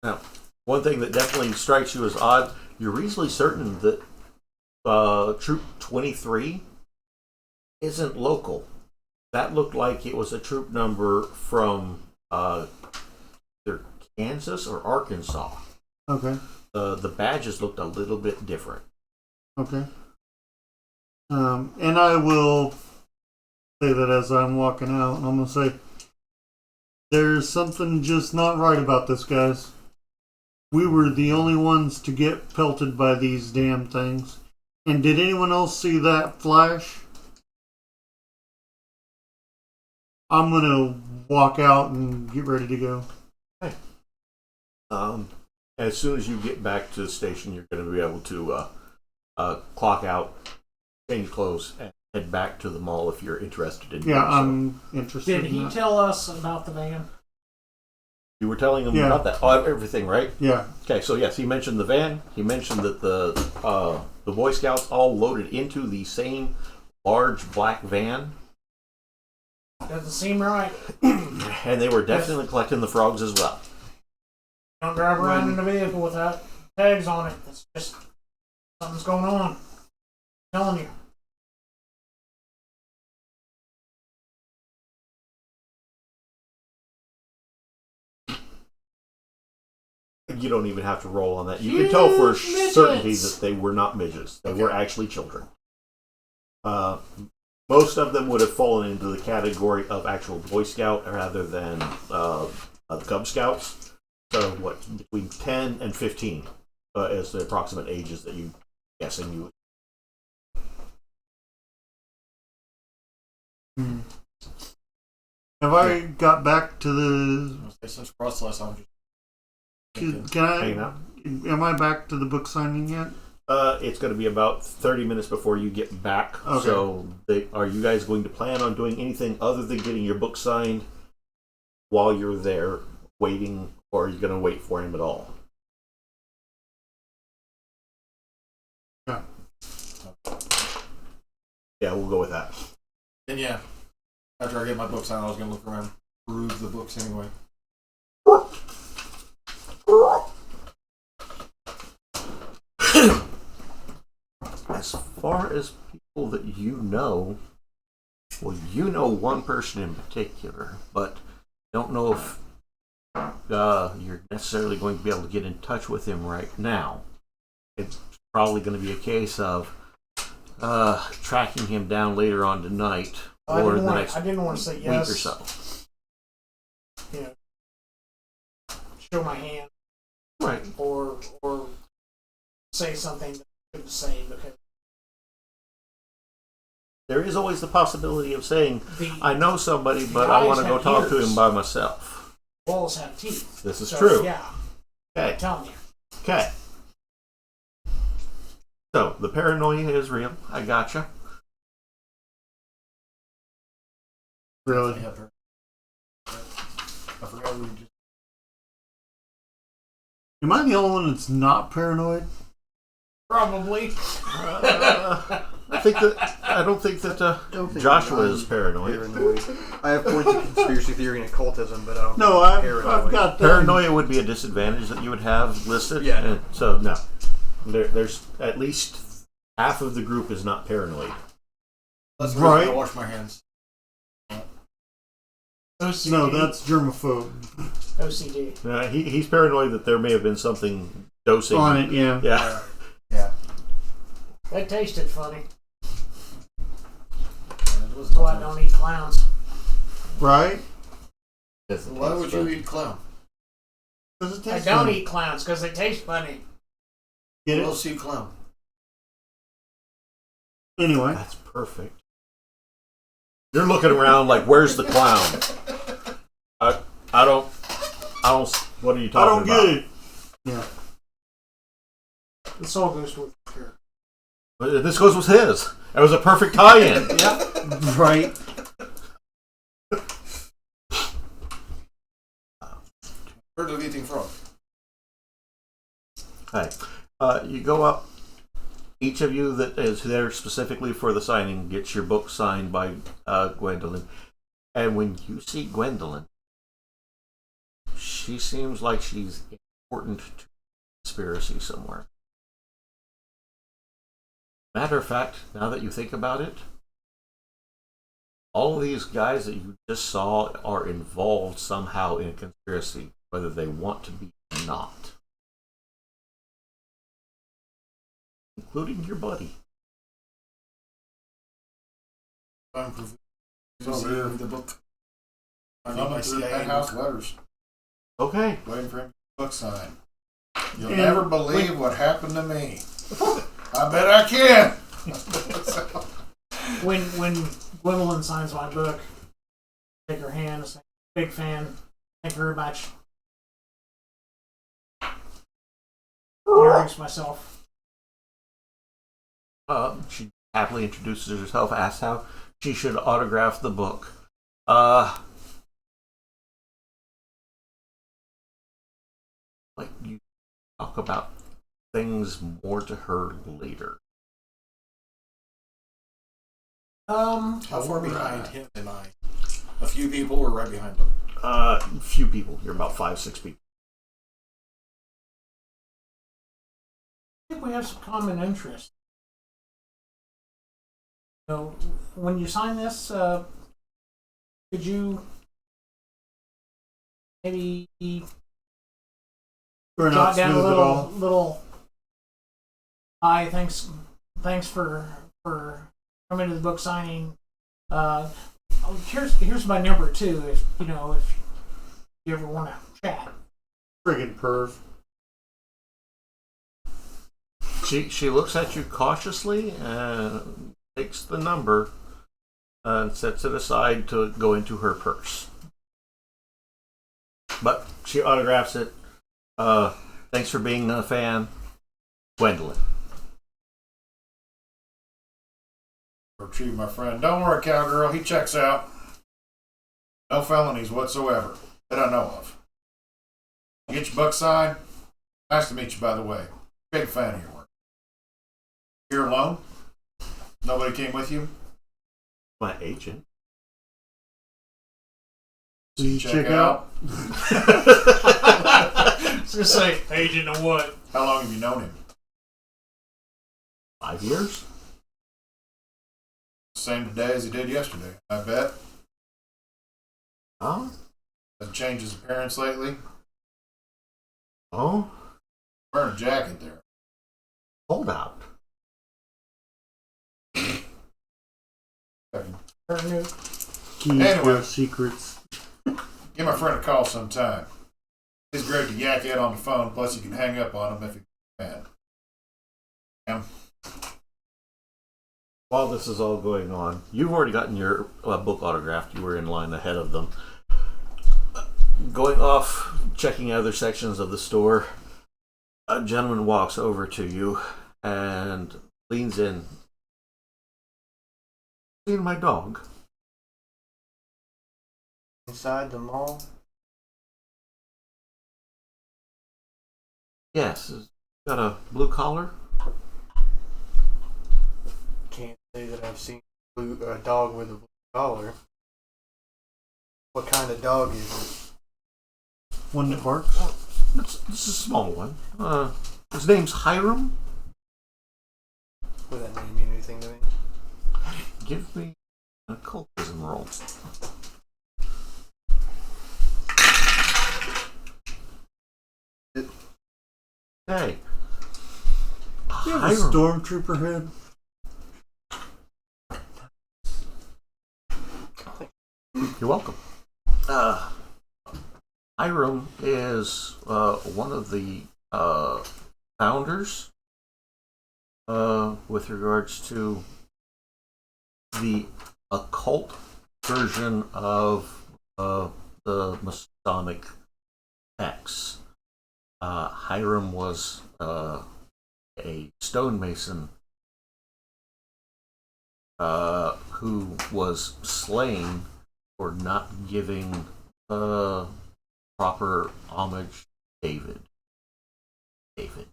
Now, one thing that definitely strikes you as odd, you're reasonably certain that Troop 23 isn't local. That looked like it was a troop number from either Kansas or Arkansas. Okay. The badges looked a little bit different. Okay. And I will say that as I'm walking out, I'm going to say, there's something just not right about this, guys. We were the only ones to get pelted by these damn things. And did anyone else see that flash? I'm going to walk out and get ready to go. Okay. As soon as you get back to the station, you're going to be able to clock out, change clothes, and head back to the mall if you're interested in doing so. I'm interested Did in he that. tell us about the van? You were telling him Yeah. about that? Oh, everything, right? Yeah. Okay, so yes, he mentioned the van. He mentioned that the Boy Scouts all loaded into the same large black van, Doesn't seem right. and they were definitely collecting the frogs as well. Don't drive around in a vehicle without tags on it. It's just something's going on. I'm telling you. You don't even have to roll on that. You can tell for Huge certainty midgets. that they were not midgets. They were actually children. Most of them would have fallen into the category of actual Boy Scout rather than the Cub Scouts. So, what, between 10 and 15 is the approximate ages that you guessing you would. Have I got back to the... Since cross last time, Can Hang I... on. Am I back to the book signing yet? It's going to be about 30 minutes before you get back. Okay. So, are you guys going to plan on doing anything other than getting your book signed while you're there waiting, or are you going to wait for him at all? Yeah. Yeah, we'll go with that. and yeah, after I get my books out, I was gonna look around, peruse the books anyway. As far as people that you know, well, you know one person in particular, but don't know if you're necessarily going to be able to get in touch with him right now. It's probably going to be a case of tracking him down later on tonight or the next I didn't want to say week yes. or so. You know, show my hand Right. or say something that I couldn't say because There is always the possibility of saying, the I know somebody, but eyes I want to go have talk to ears. him by myself. balls have teeth. This is So, true. Yeah, Okay. I'm telling you. Okay. So, the paranoia is real. I gotcha. Really? I forgot we just. Am I the only one that's not paranoid? Probably. I don't think that Don't think Joshua I'm is paranoid. I have points of conspiracy theory and occultism, but I don't. No, think I'm I've paranoid. got Paranoia would be a disadvantage that you would have listed. Yeah. And so, no. There's at least half of the group is not paranoid. That's Right. right. I wash my hands. OCD. No, that's germaphobe. OCD. He's paranoid that there may have been something dosing. On it, yeah. Yeah. Yeah. That tasted funny. It was So I don't eat clowns. Right? Why would you eat clown? Does it I taste don't good? eat clowns because they taste funny. Get We'll it? see clown. Anyway. That's perfect. You're looking around like, where's the clown? I don't, what are you I talking don't about? get it. Yeah. This all goes with here. This goes with his. That was a perfect tie-in. Right. Heard of eating frog. Hey, you go up. Each of you that is there specifically for the signing gets your book signed by Gwendolyn. And when you see Gwendolyn, she seems like she's in important to conspiracy somewhere. Matter of fact, now that you think about it, all of these guys that you just saw are involved somehow in a conspiracy, whether they want to be or not. Including your buddy. I'm So here. the book. I need Thumbing my through CIA penthouse book. letters, Okay. waiting for him to book sign. You'll And never believe what happened to me. I bet I can. When Gwendolyn signs my book, take her hand and say, "Big fan. Thank you very much." Introduce myself. She happily introduces herself, asks how she should autograph the book. Like you talk about things more to her later. How far behind him am I? A few people or right behind him? Few people. You're about 5-6 people. I think we have some common interests. So, when you sign this, could you maybe We're jot not down a smooth at all. little? Hi, thanks for coming to the book signing. Here's my number too. If you ever want to chat. Friggin' perv. She looks at you cautiously and takes the number and sets it aside to go into her purse. But she autographs it. Thanks for being a fan, Gwendolyn. Chief, my friend. Don't worry, cowgirl. He checks out. No felonies whatsoever that I know of. Get your book signed. Nice to meet you, by the way. Big fan of your work. You're alone? Nobody came with you? My agent. Will you check out? I was gonna say, agent of what? How long have you known him? 5 years? Same today as he did yesterday, I bet. Oh? Hasn't changed his appearance lately. Oh? Wearing a jacket there. Hold out. Keys Anyway. to secrets. Give my friend a call sometime. He's great to yak at on the phone, plus you can hang up on him if he's mad. Yeah. While this is all going on, you've already gotten your book autographed. You were in line ahead of them. Going off, checking other sections of the store, a gentleman walks over to you and leans in. Seen my dog? Inside the mall? Yes. Got a blue collar? Can't say that I've seen a dog with a blue collar. What kind of dog is it? One that barks. It's a small one. His name's Hiram. Would that name mean anything to me? Give me an occultism roll. Hey. You have a stormtrooper head. You're welcome. Hiram is one of the founders with regards to the occult version of the Masonic texts. Hiram was a stonemason who was slain for not giving proper homage to David.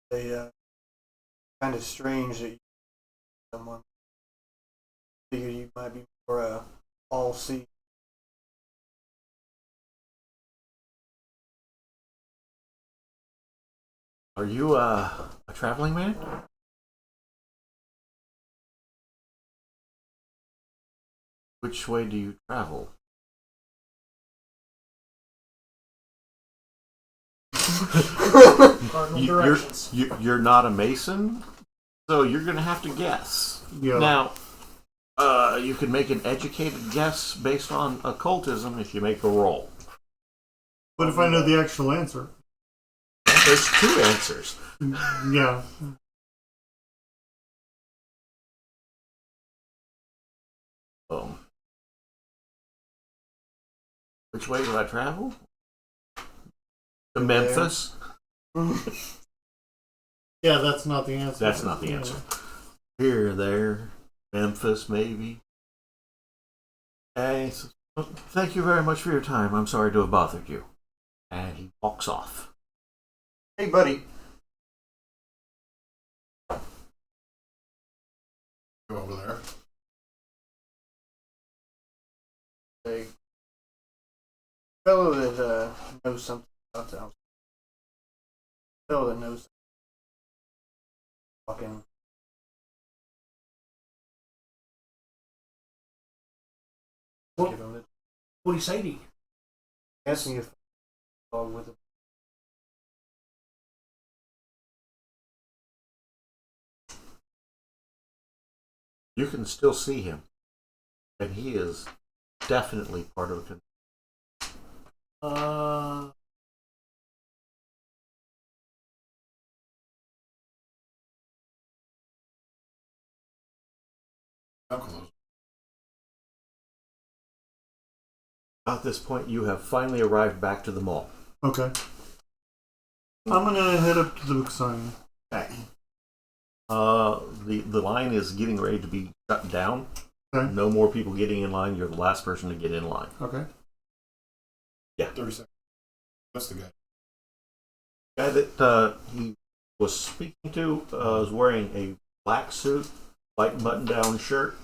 They kind of strange that you someone figured you might be more all see Are you a traveling man? Which way do you travel? Cardinal directions. You're not a mason, so you're gonna have to guess. Yeah. Now, you can make an educated guess based on occultism if you make a roll. But if I know the actual answer, There's two answers. yeah. Which way do I travel? To Memphis. Yeah, that's not the answer. That's not the answer. Here, there, Memphis, maybe. Hey, thank you very much for your time. I'm sorry to have bothered you. And he walks off. Hey, buddy. Go over there. A fellow that knows something about the house. Fellow that knows fucking. What Give him the do you say to you? asking if dog with him. You can still see him. And he is definitely part of the. Uncle. At this point, you have finally arrived back to the mall. Okay. I'm gonna head up to the book sign. Okay. The line is getting ready to be shut down. Okay. No more people getting in line. You're the last person to get in line. Okay. 30 seconds. What's the guy? Guy that he was speaking to was wearing a black suit, white button-down shirt,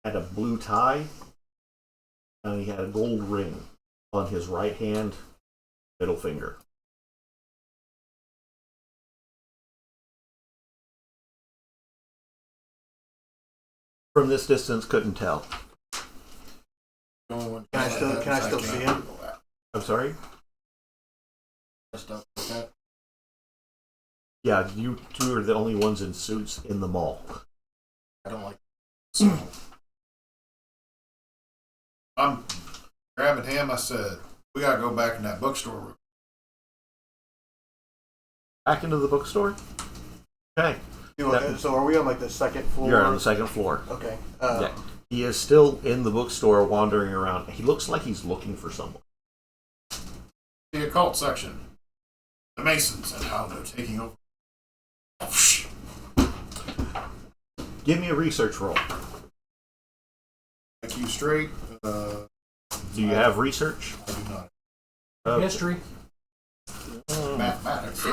had a blue tie, and he had a gold ring on his right hand, middle finger. From this distance, couldn't tell. Can I still see him? I'm sorry? Stuff like that. Yeah, you two are the only ones in suits in the mall. I don't like. So, I'm grabbing him. I said, we gotta go back in that bookstore room. Back into the bookstore? Okay. So are we on like the second floor? You're on the second floor. Okay. Yeah. He is still in the bookstore wandering around. He looks like he's looking for someone. The occult section. The Masons and how they're taking over. Give me a research roll. IQ straight. Do you have research? I do not. History. Mathematics.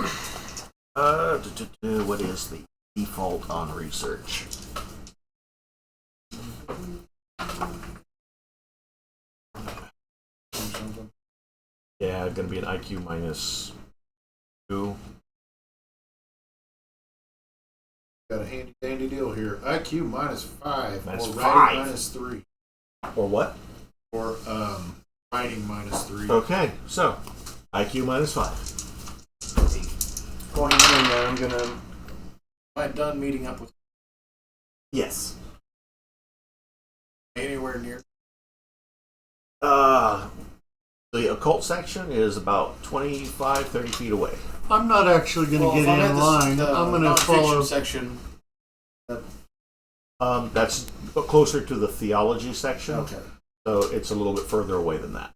What is the default on research? Yeah, gonna be an IQ minus 2. Got a handy dandy deal here. IQ minus 5 Minus or 5. writing minus 3. Or what? Or writing minus 3. Okay, so IQ minus 5. While he's doing that, I'm gonna. Am I done meeting up with Yes. anywhere near? The occult section is about 25, 30 feet away. I'm not actually gonna get if I'm at in the- line. the I'm gonna nonfiction follow. section. That's closer to the theology section, Okay. so it's a little bit further away than that.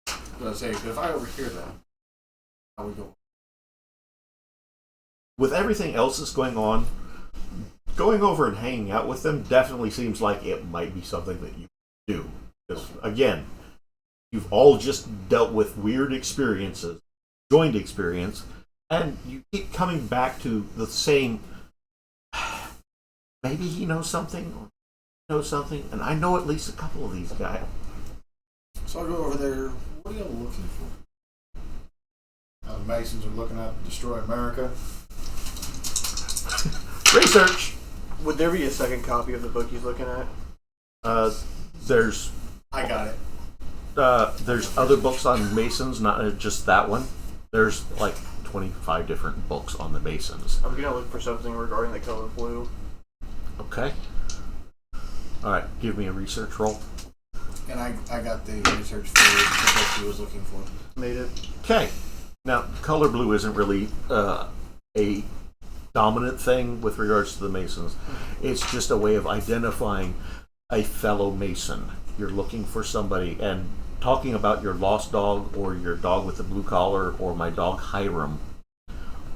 I was gonna say, if I overhear them, how we go? With everything else that's going on, going over and hanging out with them definitely seems like it might be something that you do. Because, again, you've all just dealt with weird experiences, joined experience, and you keep coming back to the same. Maybe he knows something, or knows something, and I know at least a couple of these guys. So I'll go over there. What are you looking for? The Masons are looking out to destroy America. Research. Would there be a second copy of the book he's looking at? There's I got it. there's other books on Masons, not just that one. There's like 25 different books on the Masons. I'm gonna look for something regarding the color blue. Okay. All right, give me a research roll. And I got the research for the book he was looking for. Made it. Okay. Now, color blue isn't really a dominant thing with regards to the Masons. It's just a way of identifying a fellow Mason. You're looking for somebody, and talking about your lost dog or your dog with the blue collar or my dog Hiram.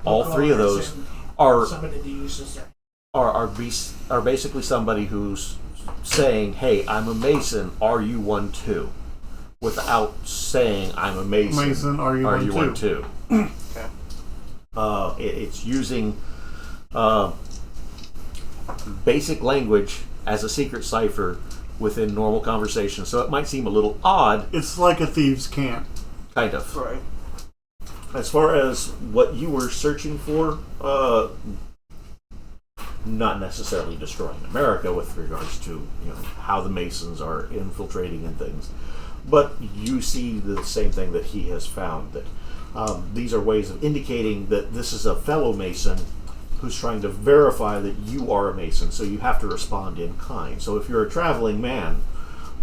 All three of those are somebody to use as their are basically somebody who's saying, "Hey, I'm a Mason. Are you one too?" Without saying, "I'm a Mason. Mason, are you one too?" Okay. It's using basic language as a secret cipher within normal conversation. So it might seem a little odd, It's like a thieves' camp. kind of. Right. As far as what you were searching for, not necessarily destroying America with regards to how the Masons are infiltrating and things, but you see the same thing that he has found, that these are ways of indicating that this is a fellow Mason who's trying to verify that you are a Mason, so you have to respond in kind. So if you're a traveling man,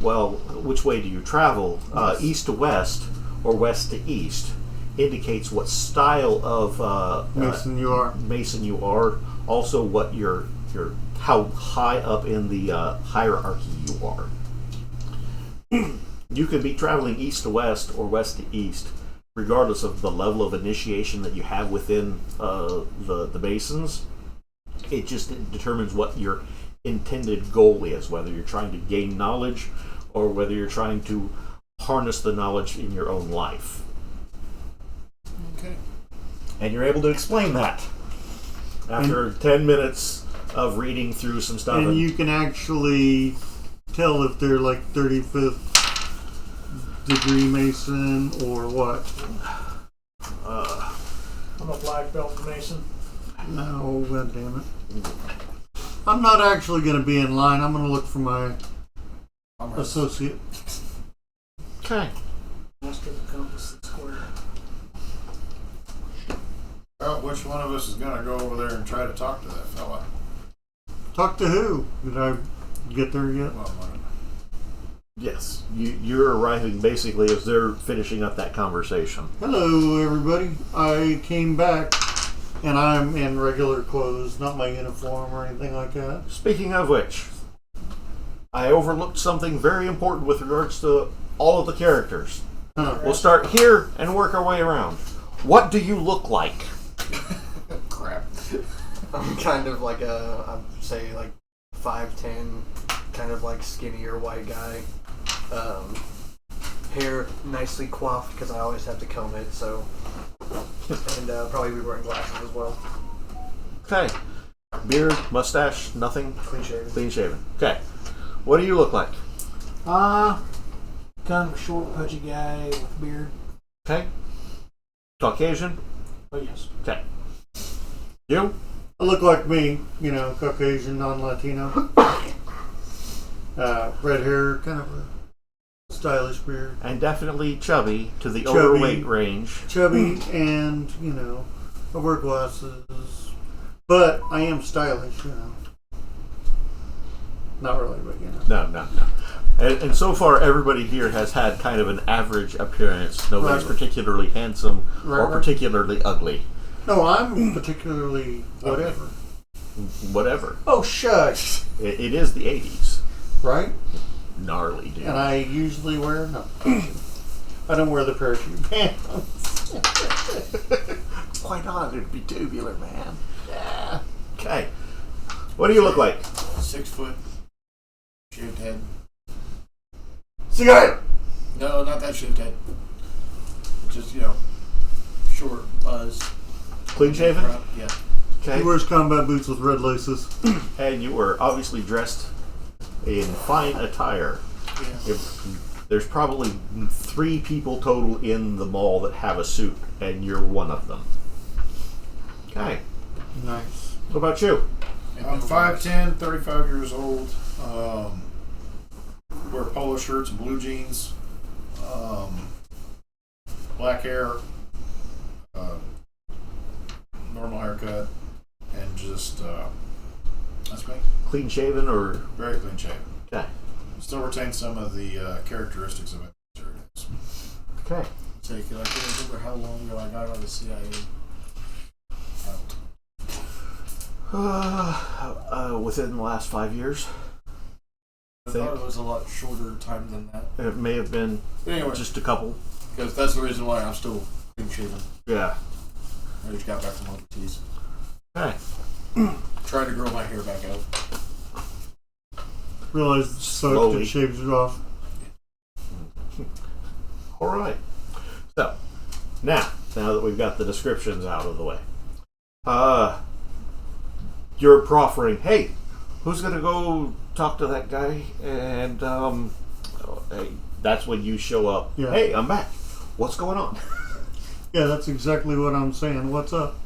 well, which way do you travel? East to west or west to east indicates what style of Mason, you are. Mason you are, also what your how high up in the hierarchy you are. You could be traveling east to west or west to east, regardless of the level of initiation that you have within the Masons. It just determines what your intended goal is, whether you're trying to gain knowledge or whether you're trying to harness the knowledge in your own life. Okay. And you're able to explain that after 10 minutes of reading through some stuff. And you can actually tell if they're like 35th degree Mason or what. I'm a black belt Mason. No, god damn it. I'm not actually going to be in line. I'm going to look for my associate. Okay. Master of the compass and square. Well, which one of us is going to go over there and try to talk to that fella? Talk to who? Did I get there yet? Well, Yes, you're arriving basically as they're finishing up that conversation. Hello, everybody. I came back, and I'm in regular clothes, not my uniform or anything like that. Speaking of which, I overlooked something very important with regards to all of the characters. Huh. We'll start here and work our way around. What do you look like? Crap. I'm kind of like I'd say like 5'10", kind of like skinnier white guy. Hair nicely coiffed because I always have to comb it. So, and probably be wearing glasses as well. Okay. Beard, mustache, nothing? Clean shaven. Clean shaven. Okay. What do you look like? Kind of a short, pudgy guy with beard. Okay. Caucasian? Oh yes. Okay. You? I look like me, Caucasian, non-Latino. Red hair, kind of a stylish beard. And definitely chubby to the Chubby. overweight range. Chubby and, I wear glasses. But I am stylish, Not really, but No. And so far, everybody here has had kind of an average appearance. Nobody's Right. particularly handsome or Right. particularly ugly. No, I'm particularly whatever. Whatever. Oh, shush. It is the 80s. Right? Gnarly, dude. And I usually wear, no. I don't wear the parachute pants. Quite odd it'd be tubular, man. Yeah. Okay. What do you look like? 6 foot. Shaved head. Cigarette! No, not that shaved head. Just, short, buzz. Clean shaven? Yeah. Okay. He wears combat boots with red laces. And you were obviously dressed in fine attire. Yeah. There's probably 3 people total in the mall that have a suit, and you're one of them. Okay. Nice. What about you? I'm 5'10", 35 years old. Wear polo shirts and blue jeans. Black hair. Normal haircut. And just, that's me. Clean shaven or? Very clean shaven. Okay. Still retain some of the characteristics of a military days. Okay. Say, can I remember how long ago I got out of the CIA? Within the last 5 years. I thought it was a lot shorter time than that. It may have been Anyway, just a couple. because that's the reason why I'm still clean shaven. Yeah. I just got back from overseas. Okay. Trying to grow my hair back out. Realized it's soaked Slowly. and shaves it off. All right. So, now that we've got the descriptions out of the way, you're proffering, hey, who's going to go talk to that guy? And hey, that's when you show up. Yeah. Hey, I'm back. What's going on? Yeah, that's exactly what I'm saying. What's up?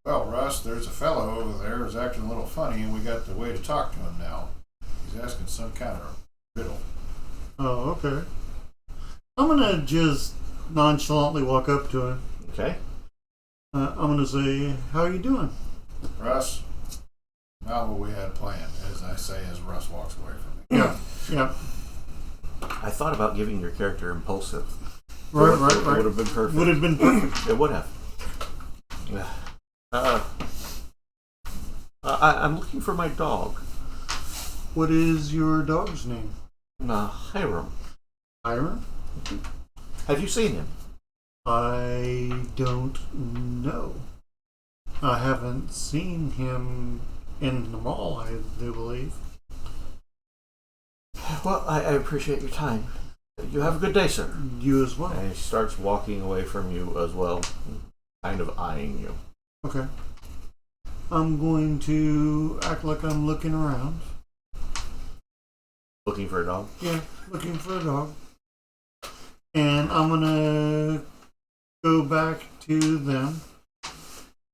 Well, Russ, there's a fellow over there who's acting a little funny, and we got the way to talk to him now. He's asking some kind of riddle. Oh, okay. I'm gonna just nonchalantly walk up to him. Okay. I'm gonna say, "How you doing?" Russ, not what we had planned, as I say as Russ walks away from me. Yeah, yeah. I thought about giving your character impulsive. Right, It would right. have been perfect. Would have been perfect. It would have. I'm looking for my dog, What is your dog's name? Hiram. Hiram? Have you seen him? I don't know. I haven't seen him in the mall, I do believe. Well, I appreciate your time. You have a good day, sir. You as well. And he starts walking away from you as well, kind of eyeing you. Okay. I'm going to act like I'm looking around. Looking for a dog? Yeah, looking for a dog. And I'm gonna go back to them.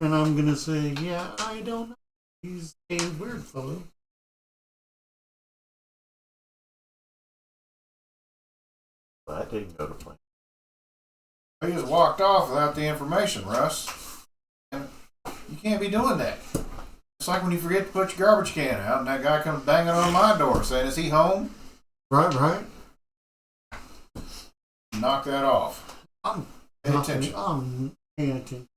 And I'm gonna say, yeah, I don't know. He's a weird fellow. Well, that didn't go to plan. He just walked off without the information, Russ. And you can't be doing that. It's like when you forget to put your garbage can out and that guy comes banging on my door saying, is he home? Right. Knock that off. Pay attention. I'm paying attention.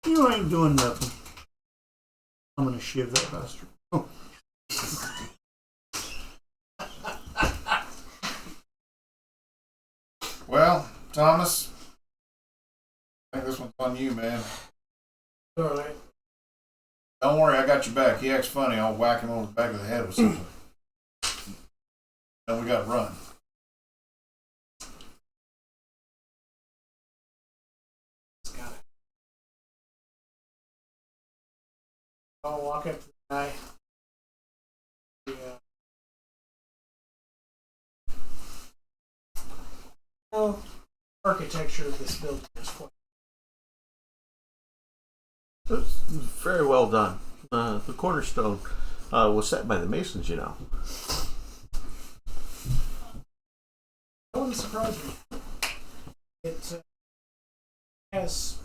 You ain't doing nothing. I'm gonna shiv that bastard. Oh. Well, Thomas, I think this one's on you, man. All right. Don't worry, I got your back. He acts funny. I'll whack him over the back of the head with something. Then we got to run. Got it. I'll walk up to the guy. Yeah. Well, architecture of this building is quite. It's very well done. The cornerstone was set by the Masons, you know. That wouldn't surprise me. It has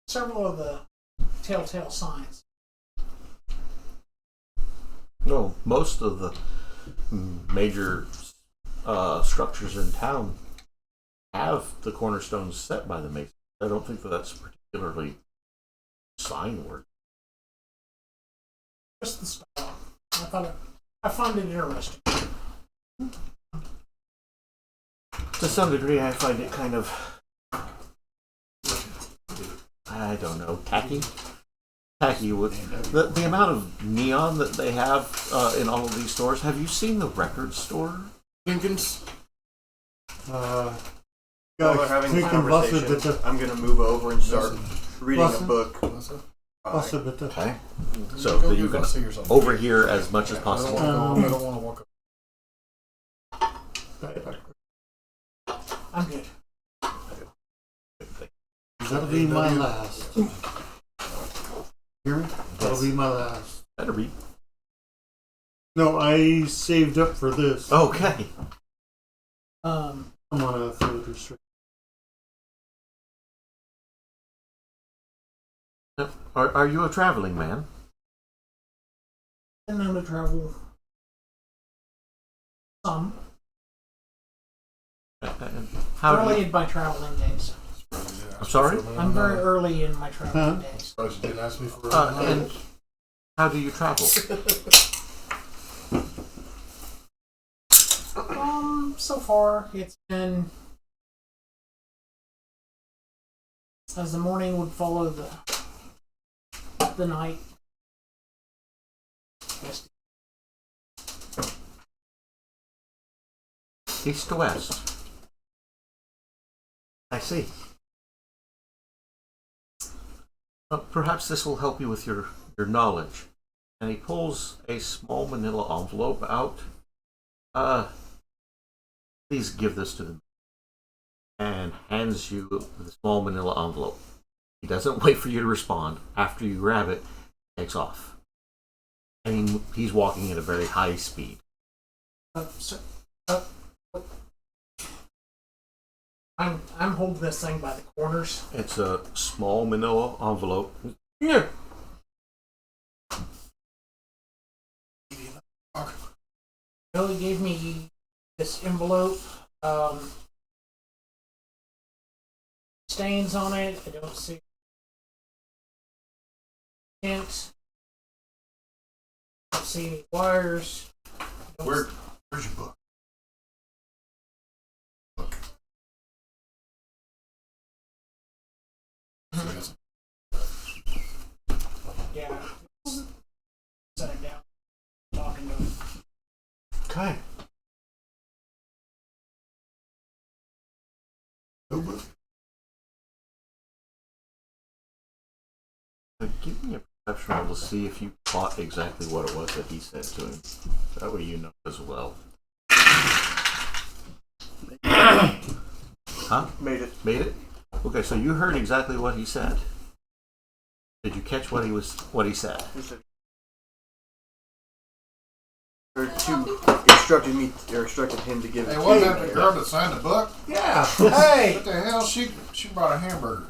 several of the telltale signs. No, most of the major structures in town have the cornerstones set by the Masons. I don't think that's particularly sign work. Just the style. I find it interesting. To some degree, I find it kind of, I don't know, tacky. Tacky with the amount of neon that they have in all of these stores. Have you seen the record store? Jenkins, While they're having a Take him, Buster, conversation, bitte. I'm gonna move over and start reading Buster? a book. Buster, bitte. Okay. So that you can overhear as much as possible. I don't want to walk up. I'm good. That'll be my last. Hear me? That'll be my last. Better be. No, I saved up for this. Okay. I'm on a food restriction. Are you a traveling man? And I'm to travel some. How do Early you, in my traveling days. I'm sorry? I'm very early in my traveling days. Surprised you didn't ask me for And how do you travel? So far it's been as the morning would follow the night. Yes. East to west. I see. Perhaps this will help you with your knowledge. And he pulls a small manila envelope out. Please give this to them. And hands you the small manila envelope. He doesn't wait for you to respond. After you grab it, he takes off. And he's walking at a very high speed. Sir, I'm holding this thing by the corners. It's a small manila envelope. Here. Billy gave me this envelope. Stains on it. I don't see dents. I don't see any wires. Where's your book? Yeah. Set it down. Talking to him. Okay. Give me a perception roll to see if you caught exactly what it was that he said to him. That way you know as well. Huh? Made it. Made it? Okay, so you heard exactly what he said. Did you catch what he said? Or instructed him to give it Hey, to wasn't you. that the girl that signed the book? Yeah. Hey! What the hell? She brought a hamburger.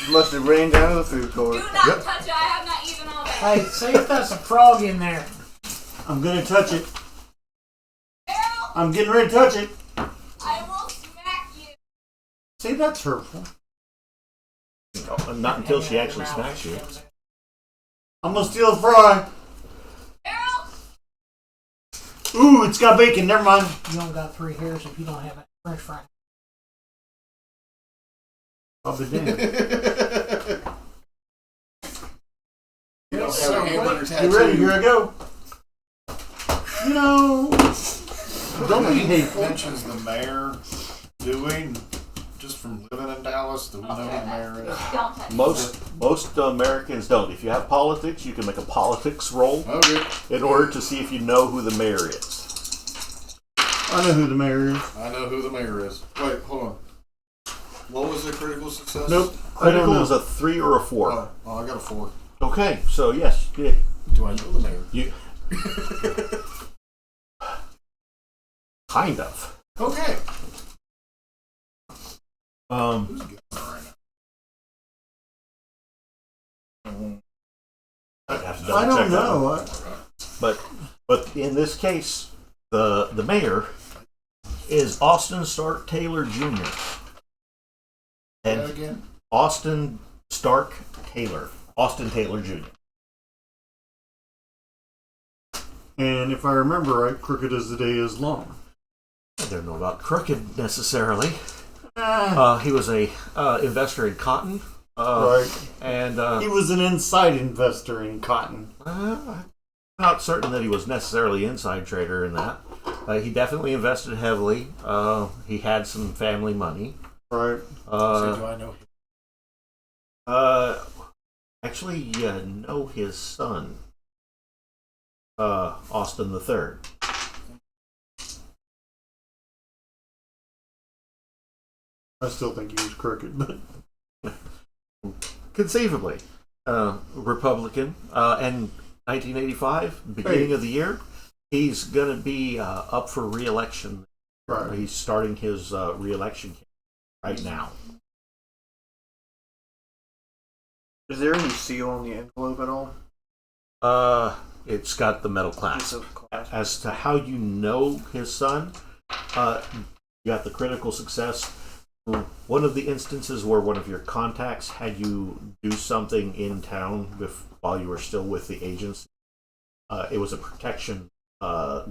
You must have ran down to the food Do court. not touch it. I have not eaten all day. Hey, see if that's a frog in there. I'm gonna touch it. Harold, I'm getting ready to touch it. I will smack you. See, that's hurtful. Not until she actually smacks you. I'm gonna steal the fry. Harold, Ooh, it's got bacon. Never mind. You don't got 3 hairs if you don't have a french fry. I'll be damned. You don't have a hamburger tattoo. You ready? Here I go. You know, don't be hateful. Mentions the mayor doing just from living in Dallas. Do we know who the mayor is? don't touch Most Americans don't. If you have politics, you can make a politics roll Okay. in order to see if you know who the mayor is. I know who the mayor is. I know who the mayor is. Wait, hold on. What was the critical success? Nope. I don't Critical know. is a 3 or a 4. Oh, I got a 4. Okay, so yes, yeah, Do I know the mayor? you kind of. Okay. Who's getting it right now? I'd have to I double don't check that one. know. But in this case, the mayor is Austin Stark Taylor Jr. Say And that again? Austin Stark Taylor. Austin Taylor Jr. And if I remember right, crooked as the day is long. I don't know about crooked necessarily. Ah, He was a investor in cotton. right. And He was an inside investor in cotton. I'm not certain that he was necessarily inside trader in that. He definitely invested heavily. He had some family money. Right. So do I know him? Actually, you know his son, Austin the Third. I still think he was crooked, but Conceivably, Republican, and 1985, beginning of the year, he's going to be up for re-election. right. He's starting his re-election campaign right now. Is there any seal on the envelope at all? It's got the metal Just clasp. a clasp. As to how you know his son, you got the critical success. One of the instances where one of your contacts had you do something in town while you were still with the agency, it was a protection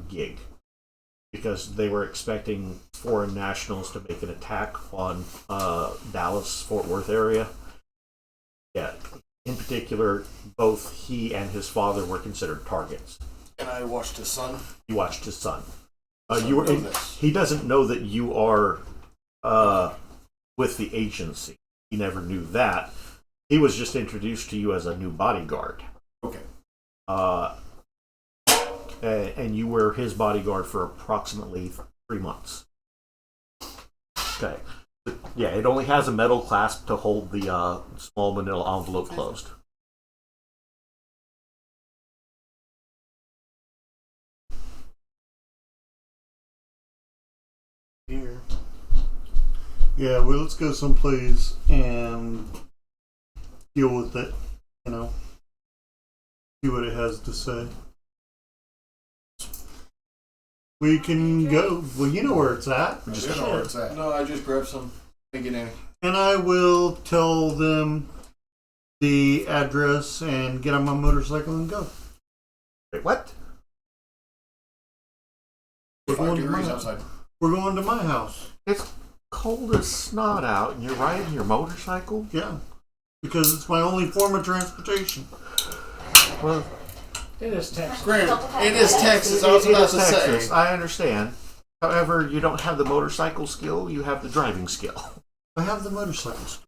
gig because they were expecting foreign nationals to make an attack on Dallas, Fort Worth area. Yeah, in particular, both he and his father were considered targets. And I watched his son. You watched his son. So You were. know this. He doesn't know that you are with the agency. He never knew that. He was just introduced to you as a new bodyguard. Okay. And you were his bodyguard for approximately 3 months. Okay. Yeah, it only has a metal clasp to hold the small manila envelope closed. Here. Yeah, well, let's go someplace and deal with it, you know. See what it has to say. We can go. Well, you know where it's at. I do know where it's at. No, I just grabbed some. Thank you, Nanny. And I will tell them the address and get on my motorcycle and go. Wait, what? We're 5 going to degrees my, outside. we're going to my house. It's cold as snot out, and you're riding your motorcycle? Yeah. Because it's my only form of transportation. Well, It is Texas. Granted, it is Texas. I was it about is to Texas. say. I understand. However, you don't have the motorcycle skill, you have the driving skill. I have the motorcycles.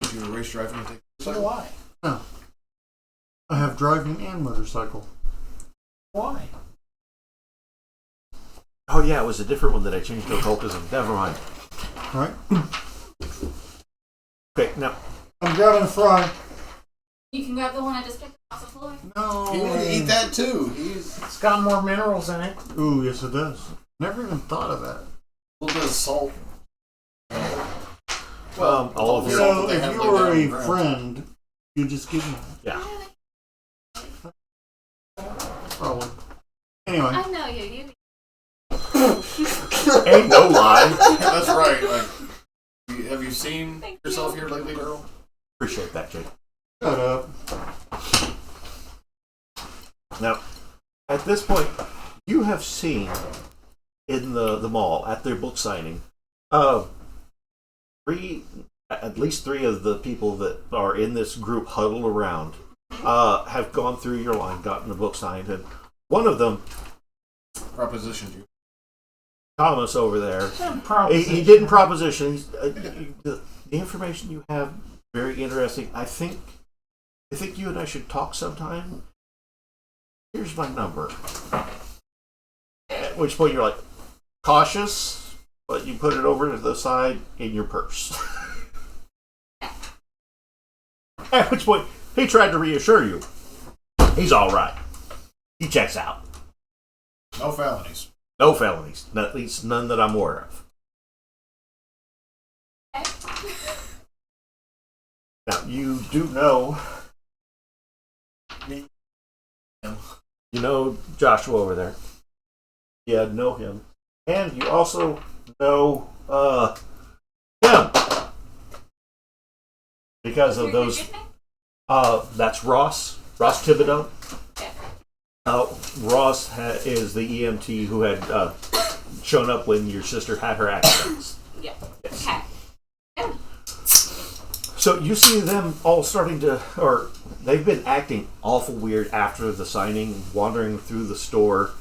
Did you race driving and take So do I. No. I have driving and motorcycle. Why? Oh yeah, it was a different one that I changed to occultism. Never mind. Right? Okay, now I'm grabbing the fry. You can grab the one I just picked off the floor. No. He would eat that too. He's It's got more minerals in it. Ooh, yes it does. Never even thought of that. a little bit of salt. all of the your salt So that they if have you laid were down on a the ground. friend, you just give me yeah. problem. Anyway, I know you. You. Ain't no lie. That's right. Like, have you seen Thank yourself you. here lately, girl? Appreciate that, Jake. shut up. Now, at this point, you have seen in the mall at their book signing, at least three of the people that are in this group huddled around have gone through your line, gotten the book signed, and one of them, Propositioned you. Thomas over there, Probably. he didn't proposition. The information you have very interesting. I think you and I should talk sometime. Here's my number. At which point you're like cautious, but you put it over to the side in your purse. At which point he tried to reassure you. He's all right. He checks out. No felonies. No felonies. At least none that I'm aware of. Now, you do know... You know Joshua over there. Yeah, know him. And you also know him. Because of those... That's Ross. Ross Thibodeau. Ross is the EMT who had shown up when your sister had her accidents. Yeah. Yes. Okay. So you see them all starting to, or they've been acting awful weird after the signing, wandering through the store.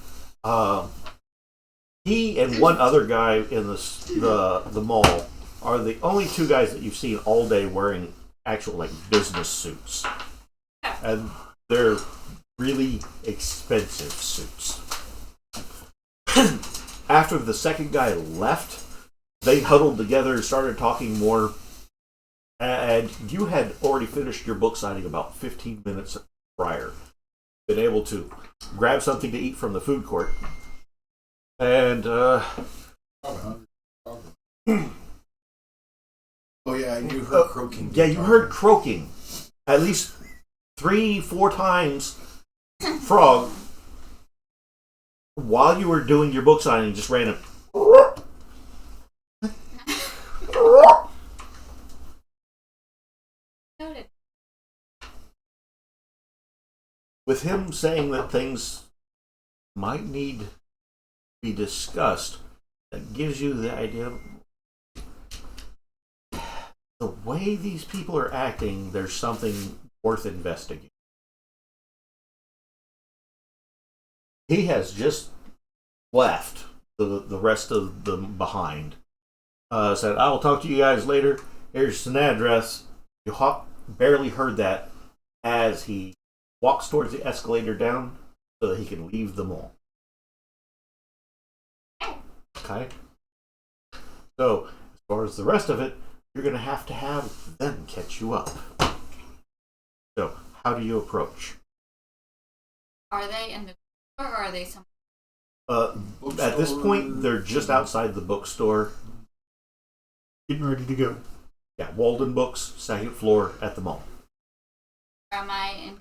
He and one other guy in the mall are the only two guys that you've seen all day wearing actual like business suits, and they're really expensive suits. After the second guy left, they huddled together and started talking more. And you had already finished your book signing about 15 minutes prior. Been able to grab something to eat from the food court. And, Probably hungry. Oh yeah, you heard croaking. yeah, you heard croaking. At least 3-4 times. Frog, while you were doing your book signing, just ran a... Noted. With him saying that things might need to be discussed, that gives you the idea the way these people are acting, there's something worth investigating. He has just left the rest of them behind. Said, I will talk to you guys later. Here's an address. You barely heard that as he walks towards the escalator down so that he can leave the mall. Okay? So, as far as the rest of it, you're going to have them catch you up. So, how do you approach? Are they in the or are they some? At this point, they're just outside the bookstore. Getting ready to go. Yeah, Walden Books, second floor at the mall. Am I in?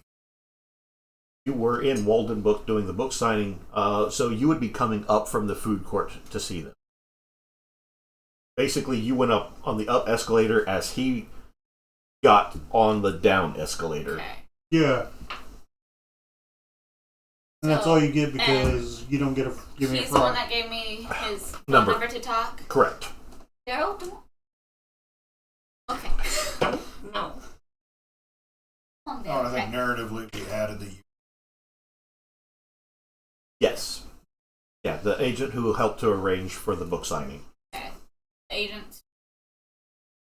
You were in Walden Book doing the book signing, so you would be coming up from the food court to see them. Basically, you went up on the up escalator as he got on the down escalator. Okay. Yeah. And that's So, all you get because you don't get give me a He's the one frog. that gave me his phone Number. number to talk. Correct. Daryl? Okay. No. Oh, I think narratively we added the. Yes. Yeah, the agent who helped to arrange for the book signing. Okay. Agent.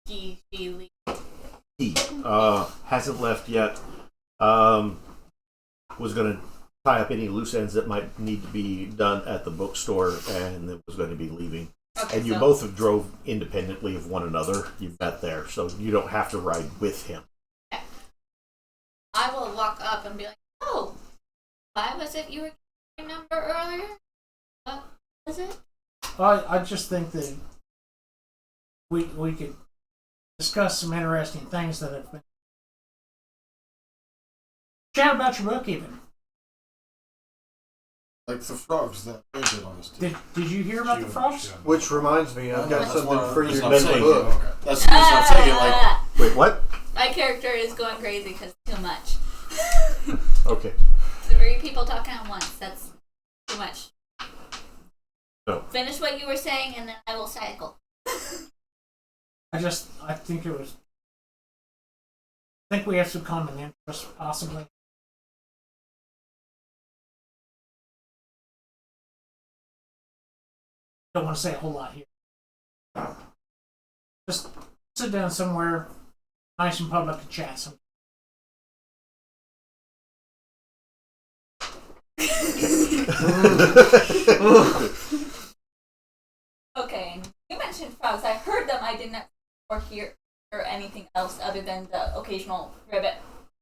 She leave. He hasn't left yet. Was going to tie up any loose ends that might need to be done at the bookstore, and then was going to be leaving. Okay, And you so both drove independently of one another. You met there, so you don't have to ride with him. I will walk up and be like, "Oh, why was it you were giving my number earlier? What was it?" I just think that we could discuss some interesting things that have been. Chat about your book, even. Like the frogs that painted on us. Did you hear about the frogs? Which reminds me, I've got That's something one for reason your I'm next saying book. it. That's the reason I'm saying it. Like, Wait, what? My character is going crazy because too much. Okay. 3 people talking at once. That's too much. No. Finish what you were saying, and then I will cycle. I think it was. I think we have some common interests, possibly. Don't want to say a whole lot here. Just sit down somewhere nice and public and chat some. Okay, you mentioned frogs. I heard them. I did not or hear or anything else other than the occasional ribbit.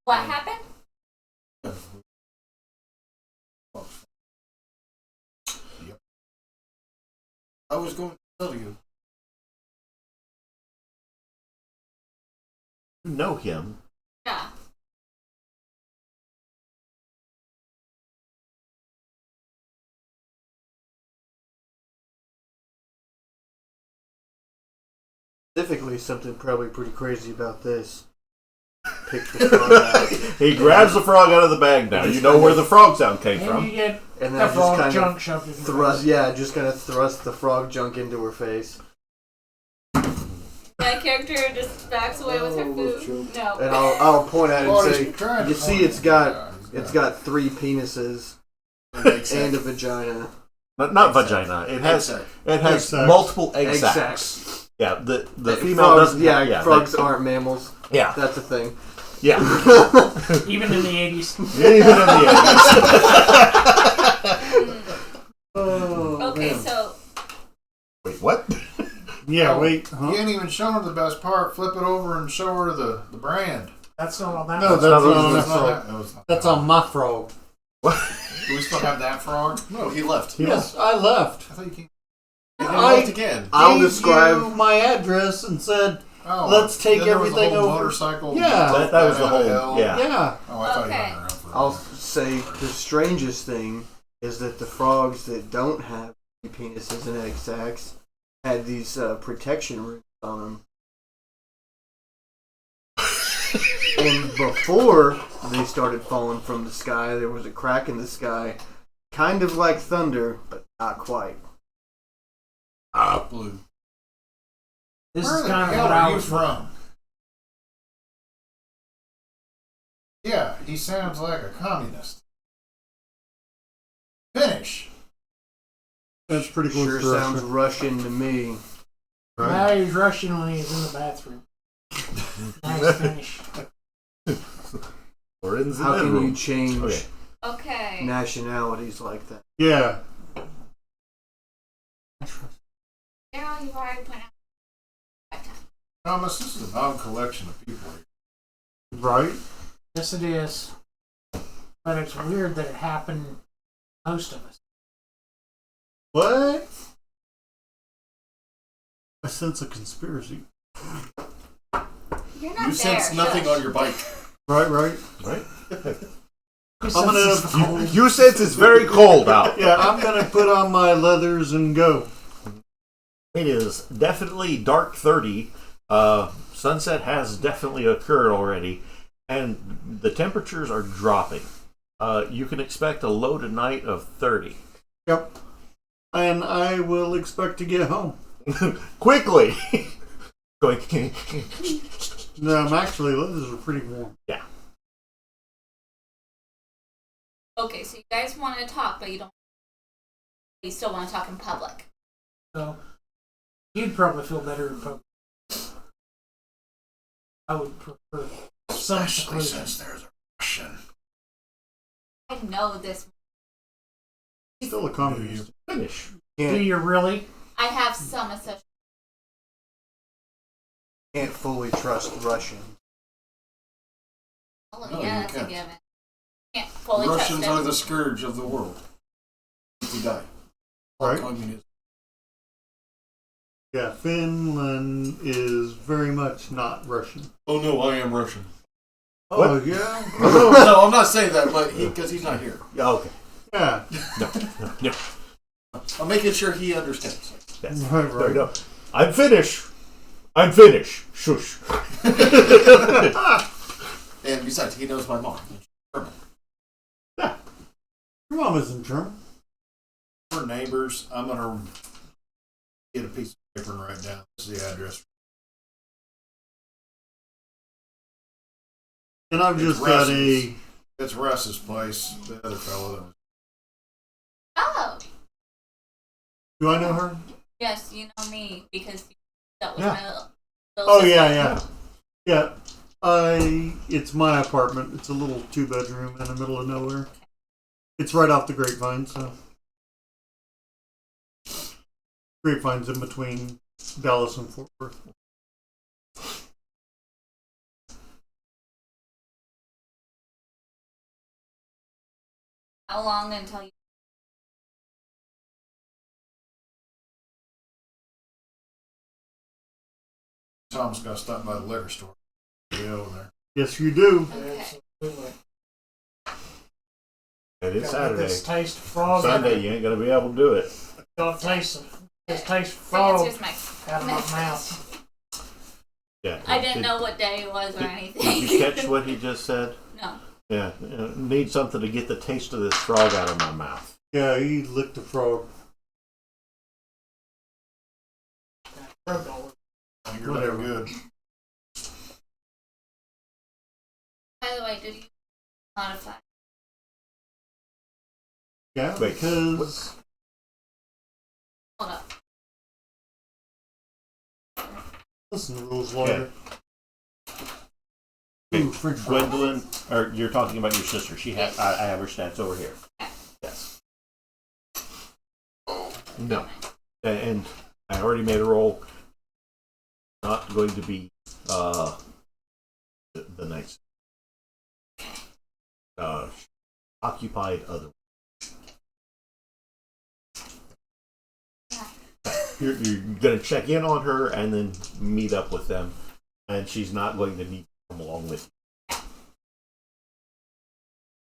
What happened? Yep. I was going to tell you. You know him. Yeah. Specifically, something probably pretty crazy about this. Pick the frog out, He grabs the frog out of the bag now. You know where the frog sound came And from. you get and then the just frog kind junk of shoved in your thrust. face. Yeah, just kind of thrust the frog junk into her face, My character just backs away with her food. No. and I'll point at it Well, and he's say, trying to "You see, find it's it. got Yeah, he's it's got 3 penises Exactly. and a vagina." Not Egg sac. vagina. It has Egg sac. it has Egg sacs. multiple egg, Egg sacs. sacs. Yeah, the female frogs, doesn't. Yeah, frogs they- aren't mammals. Yeah, That's a thing. yeah. Even in the 80s. Even in the 80s. Oh, Okay, man. so Wait, what? Yeah, Oh, wait, You huh? ain't even shown her the best part. Flip it over and show her the brand. That's not on that. No, one. that's not It on was that not frog. that- it was not That's that. on my frog. Do we still have that frog? No, he left. Yes, I left. I thought you came. And he I- left again. I'll Gave describe. you my address and said, Oh, Let's take then there was the everything whole over. Motorcycle. Yeah. That was the down a whole. hill. Yeah. yeah. Oh, I thought you Okay. were around for. I'll say the strangest thing is that the frogs that don't have penises and egg sacs had these protection rings on them. And before they started falling from the sky, there was a crack in the sky, kind of like thunder, but not quite. Blue. This Where is the kind of hell what are I you was from? Yeah, he sounds like a communist. Finish. That's pretty close Sure to sounds Russia. Russian to me. Now he was rushing when he was in the bathroom. Nice finish. Or in the How can you bedroom. change Okay. Okay. nationalities like that? Yeah. Daryl, you've already pointed out. Thomas, this is an odd collection of people here. Right? Yes, it is. But it's weird that it happened to most of us. What? I sense a conspiracy. You're not You sense there. nothing Shush. on your bike. Right, right. Right? He I'm gonna. senses the cold. You sense it's very cold out. Yeah, I'm gonna put on my leathers and go. It is definitely dark 30. Sunset has definitely occurred already, and the temperatures are dropping. You can expect a low tonight of 30. Yep. And I will expect to get home. Quickly! Going. No, actually, leathers are pretty warm. Okay, so you guys want to talk, but you don't. You still want to talk in public. So you'd probably feel better in public. I would prefer some Especially seclusion. since there's a Russian. I know this. Still a communist. Finish. Do you really? I have some associations. Can't fully trust Russians. Oh, No, yeah, you that's a can't. given. Can't fully Russians trust are it. the scourge of the world. You die. Right? Communism. Yeah, Finland is very much not Russian. Oh no, I am Russian. Oh, yeah? No, I'm not saying that, but because he's not here. Yeah, okay. Yeah. No. I'm making sure he understands. That's, Right, there you right. go. I'm finished. I'm finished. Shush. And besides, he knows my mom. Your mom isn't German. We're neighbors. I'm gonna get a piece of paper and write down. This is the address. And I've It's just got Russians. a. It's Russ's place. The other fellow that was. Oh, Do I know her? yes, you know me because that was Yeah. my little Oh, sister. yeah. Yeah. It's my apartment. It's a little 2-bedroom in the middle of nowhere. It's right off the Grapevine, so. Grapevine's in between Dallas and Fort Worth. How long until you? Thomas got stopped by the liquor store. Get over there. Yes, you do. Okay. Absolutely. It is Gotta get Saturday. this taste of frog. Sunday, you ain't gonna be able to do it. Gotta taste this taste of frog Francis, my. out of my mouth. Yeah. I didn't know what day it was or Did anything. you catch what he just said? No. Yeah. Need something to get the taste of this frog out of my mouth. Yeah, he licked the frog. Frog don't work. You're Whatever. looking good. By the way, did you modify? Yeah, Wait, because Hold up. listen to rules lawyer. Okay. Ooh, French fries. Gwendolyn, or you're talking about your sister. She has. I have her stats over here. Yes. No. And I already made a roll. not going to be the night. Occupied other. You're going to check in on her and then meet up with them, and she's not going to need to come along with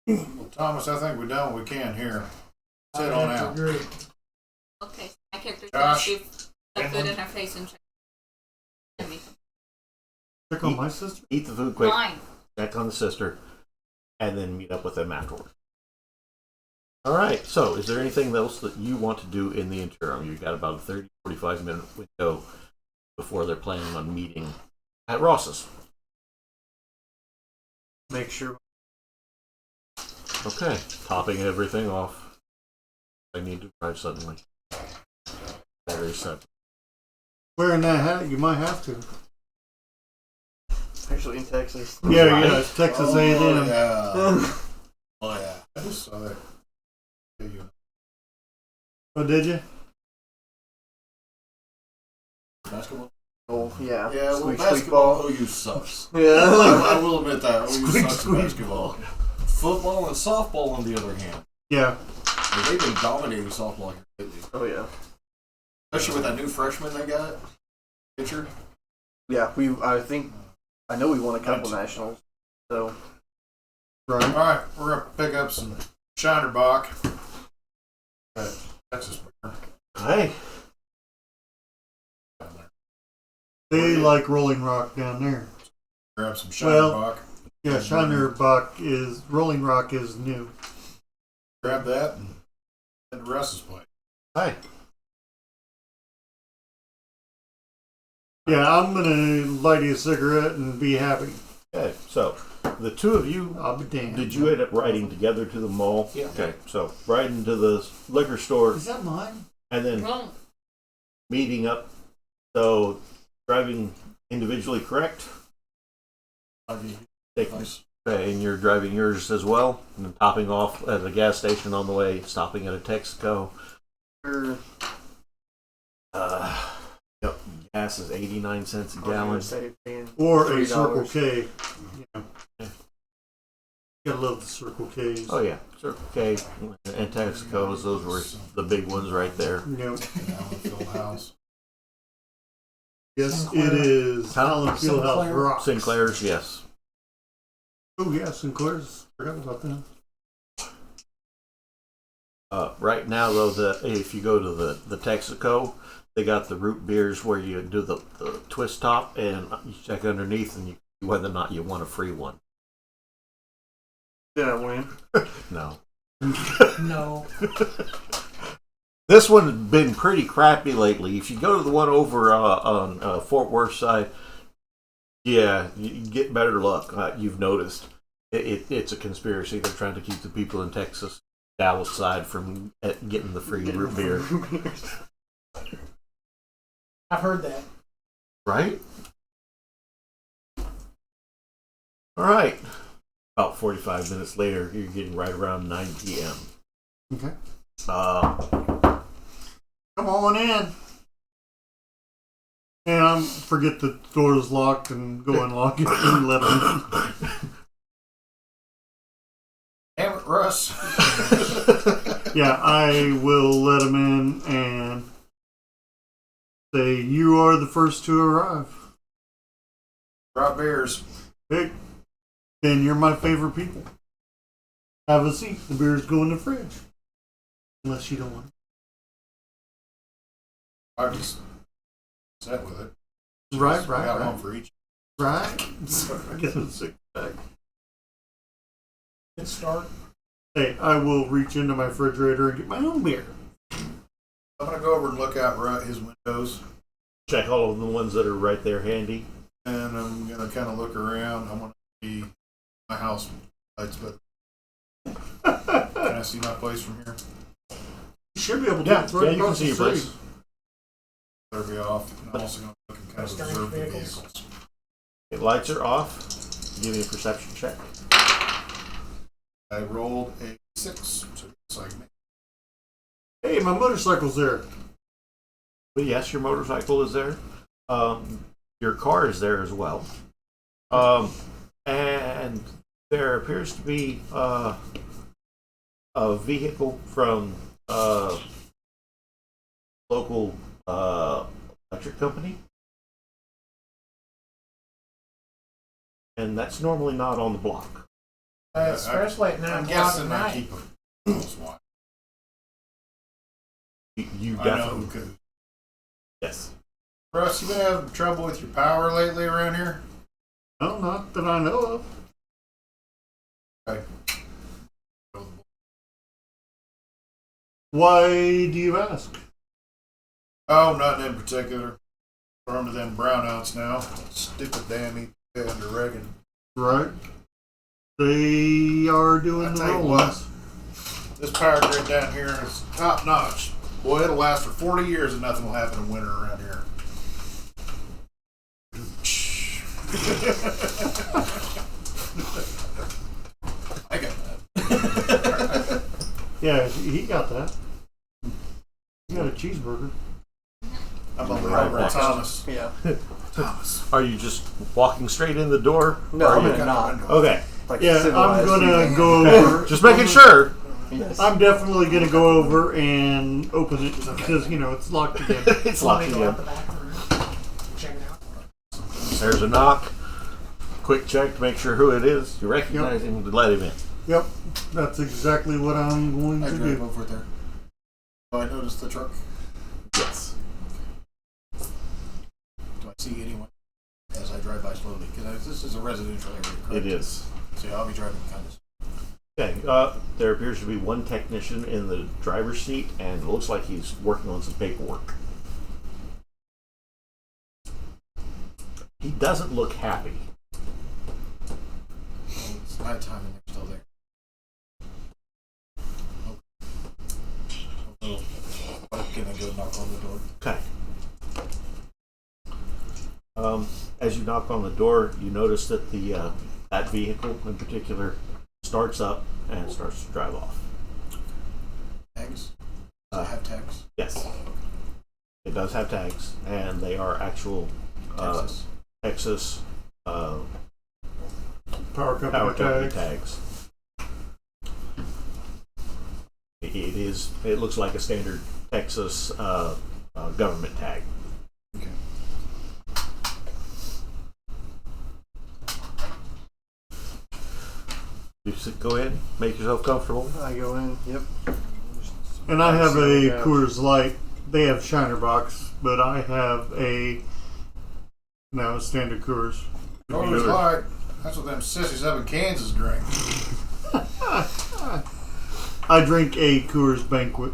you. Well, Thomas, I think we've done what we can here. Sit on out. Agree. Okay, my character's Josh, gonna give the food in her face and check. Check on my sister. Eat the food quick, Mine. check on the sister, and then meet up with them afterward. All right, so is there anything else that you want to do in the interim? You've got about a 30-45 minute window before they're planning on meeting at Ross's. Make sure. Okay, topping everything off. I need to drive suddenly. Very sudden. Wearing that hat, you might have to. Actually, in Texas. Yeah, it's Texas A&M. Oh, yeah. Oh, yeah. I just saw that. Oh, did you? Basketball? Oh, yeah. Yeah, well, Squeak, basketball, squeak ball. OU sucks. Yeah. I will admit that. OU Squeak, sucks at squeak basketball. Football and softball, on the other hand, Yeah. they've been dominating softball here lately. Oh, yeah. Especially with that new freshman they got. Pitcher. Yeah, I know we won a couple nationals. So, Right. All right, we're going to pick up some Shinerbach at Texas Bear. Hey, They like Rolling Rock down there. Grab some Well- Shinerbach. Yeah, Rolling Rock is new. Grab that and head to Russ's place. hi. Yeah, I'm gonna light you a cigarette and be happy. Okay, so the two of you, I'll be damned. did you end up riding together to the mall? Yeah. Okay, so riding to the liquor store Is that mine? and then Well, meeting up. So driving individually, correct? Taking, Nice. okay, and you're driving yours as well, and then topping off at a gas station on the way, stopping at a Texaco. or, Yep, gas is 89 cents a I was gonna gallon. say paying Or a $3. Circle K. Yeah. Gotta love the Circle Ks. Oh yeah, Circle K and Texacos, those were the big ones right there. Yep. Allen Fieldhouse. Yes, Sinclair. it is. Allen Fieldhouse Sinclair. rocks. Sinclair's, yes. Oh yeah, Sinclair's. Forgot about them. Right now, though, if you go to the Texaco, they got the root beers where you do the twist top and you check underneath and you see whether or not you want a free one. Did I win? No. No. This one's been pretty crappy lately. If you go to the one over on Fort Worth side, yeah, you get better luck. You've noticed. It's a conspiracy. They're trying to keep the people in Texas, Dallas side from getting the free root beer. I've heard that. Right? All right. About 45 minutes later, you're getting right around 9 p.m. Okay. Come on in. And forget the door is locked and go unlock it and let them in. Damn it, Russ. Yeah, I will let them in and say, you are the first to arrive. Brought beers. Hey, then you're my favorite people. Have a seat. The beers go in the fridge. Unless you don't want it. I just sat with it. Right, I got one right. for each. Right? Get a six pack. Good start. Hey, I will reach into my refrigerator and get my own beer. I'm going to go over and look out right his windows. check all of the ones that are right there handy. And I'm going to kind of look around. I want to see my house lights, but can I see my place from here? You should be able to. Yeah, It's right you can across see the your street. place. Better be off. And I'm also going to look and kind of Strange observe the vehicles. vehicles. Okay, lights are off. Give me a perception check. I rolled a 6, so it's like me. Hey, my motorcycle's there. But yes, your motorcycle is there. your car is there as well. And there appears to be a vehicle from local electric company. And that's normally not on the block. Especially at 9 I'm o'clock at guessing I night. keep a close watch. You I know definitely who could. yes. Russ, you been having trouble with your power lately around here? No, not that I know of. Okay. Why do you ask? Oh, nothing in particular. We're under them brownouts now. Stupid damn under Reagan. Right? They are doing I the tell you roll-ups. This power grid down here is top notch. Boy, it'll last for 40 years and nothing will happen in winter around here. I got that. Yeah, he got that. He got a cheeseburger. I'm on the right Right. Thomas. Yeah. Thomas. Are you just walking straight in the door? No, Or I'm are you- gonna knock. Okay. Like Yeah, I'm civilized gonna human. go over. Just making sure. Yes. I'm definitely gonna go over and open it because it's locked again. It's Let locked me go out again. the back room. Check it out. There's a knock. Quick check to make sure who it is. You recognize him to let him in. Yep, that's exactly what I'm going I to drive do. over there. Do I notice the truck? Yes. Do I see anyone as I drive by slowly? Because this is a residential area, correct? It is. So I'll be driving kind of. Okay. There appears to be one technician in the driver's seat, and it looks like he's working on some paperwork. He doesn't look happy. Well, it's nighttime and they're still there. Oh. Can I go knock on the door? Okay. As you knock on the door, you notice that the that vehicle in particular starts up and starts to drive off. Tags? Does it have tags? Yes, it does have tags, and they are actual Texas. Texas Power company power company tags. tags. It is. It looks like a standard Texas government tag. Okay. You go in, make yourself comfortable. I go in. Yep. And I have a Yeah. Coors Light. They have Shiner Box, but I have a standard Coors. Coors Light. That's what them sissies up in Kansas drink. I drink a Coors Banquet.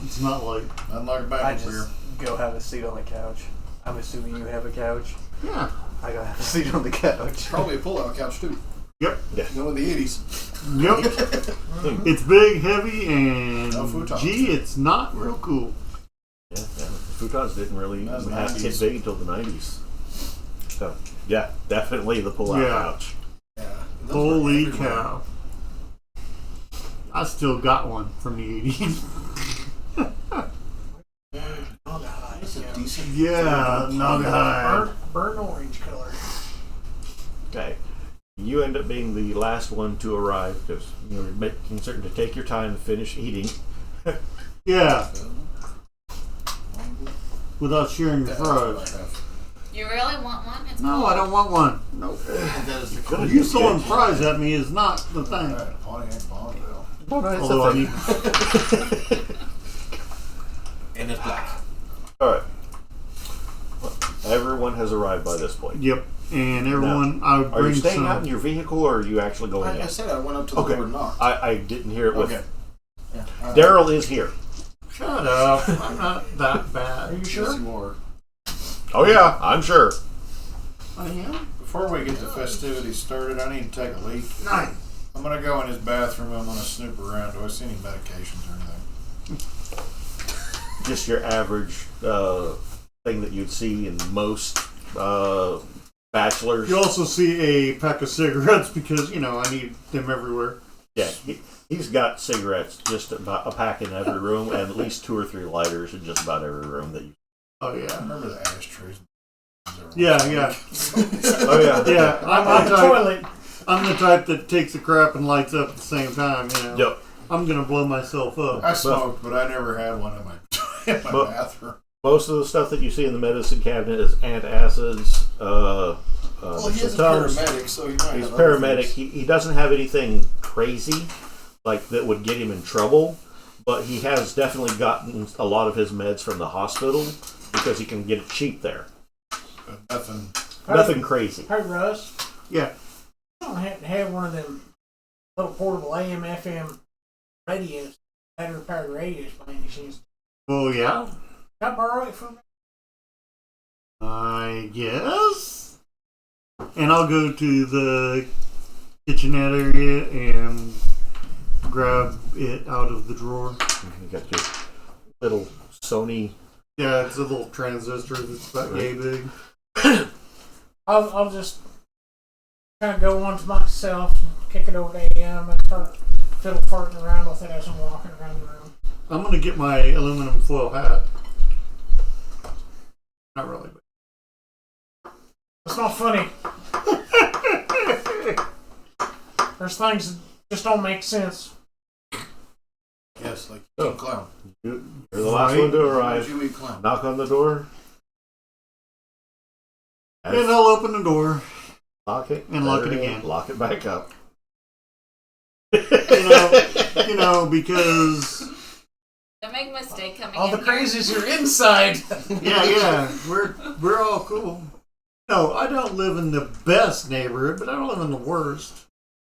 It's not light. Nothing like a I banquet just beer. go have a seat on the couch. I'm assuming you have a couch. Yeah. I go have a seat on the couch. Probably a pull-out couch too. Yep. Yeah. You know, in the 80s. Yep. It's big, heavy, and No futons. gee, it's not real cool. Yeah, futons didn't really That was the have 90s. hit big until the 90s. So, yeah, definitely the pull-out Yeah. couch. Yeah. Those were Holy everywhere. cow. I still got one from the 80s. That's a decent. Yeah, not high. Burnt orange color. Okay. You end up being the last one to arrive because you're making certain to take your time to finish eating. Yeah, without sharing your That's what I fries. have. You really want one? It's No, I don't want one. No. That is the You throwing fries at me is not the thing. Alright, Pontiac Bonneville. Although I need. And it's black. All right. Everyone has arrived by this point. Yep, and everyone, I would Are you bring staying out in some. your vehicle, or are you actually going I in? said I went up to the Okay. door and knocked. I didn't hear it with. Okay. Yeah. Daryl is here. Shut up! I'm not that Are bad. you Yes, sure? you are. Oh yeah, I'm sure. I am. Before we get the festivities started, I need to take a leak. Nice. I'm gonna go in his bathroom. I'm gonna snoop around. Do I see any medications or anything? Just your average thing that you'd see in most bachelors. You also see a pack of cigarettes because I need them everywhere. Yeah, he's got cigarettes, just about a pack in every room, and at least 2 or 3 lighters in just about every room that you. Oh I yeah. remember the ashtrays. Yeah, yeah. Oh yeah. Yeah, I'm on the toilet. I'm the type that takes a crap and lights up at the same time, you know. Yep. I'm gonna blow myself up. I smoked, but I never had one in my, in my bathroom. Most of the stuff that you see in the medicine cabinet is antacids. Well, he is a sometimes paramedic, so he might he's have other paramedic. things. He doesn't have anything crazy, like that would get him in trouble. But he has definitely gotten a lot of his meds from the hospital because he can get it cheap there. But Nothing crazy. Hey, Russ. Yeah. I don't have to have one of them little portable AM, FM radios, battery powered radios by any chance. Well, yeah. Can I borrow it from me? I guess. And I'll go to the kitchenette area and grab it out of the drawer. You got your little Sony. Yeah, it's a little transistor that's about yay big. I'll just kind of go on to myself and kick it over to AM and start fiddle farting around with it as I'm walking around the room. I'm gonna get my aluminum foil hat. Not really, but It's not funny. There's things that just don't make sense. yes, like Oh. clown. You're the last one to Why'd arrive. you eat clown? Knock on the door. and I'll open the door. Lock it And lock let it in, again. Lock it back up. You know, because Don't make a mistake coming All in the here. crazies are inside. yeah, we're all cool. No, I don't live in the best neighborhood, but I don't live in the worst.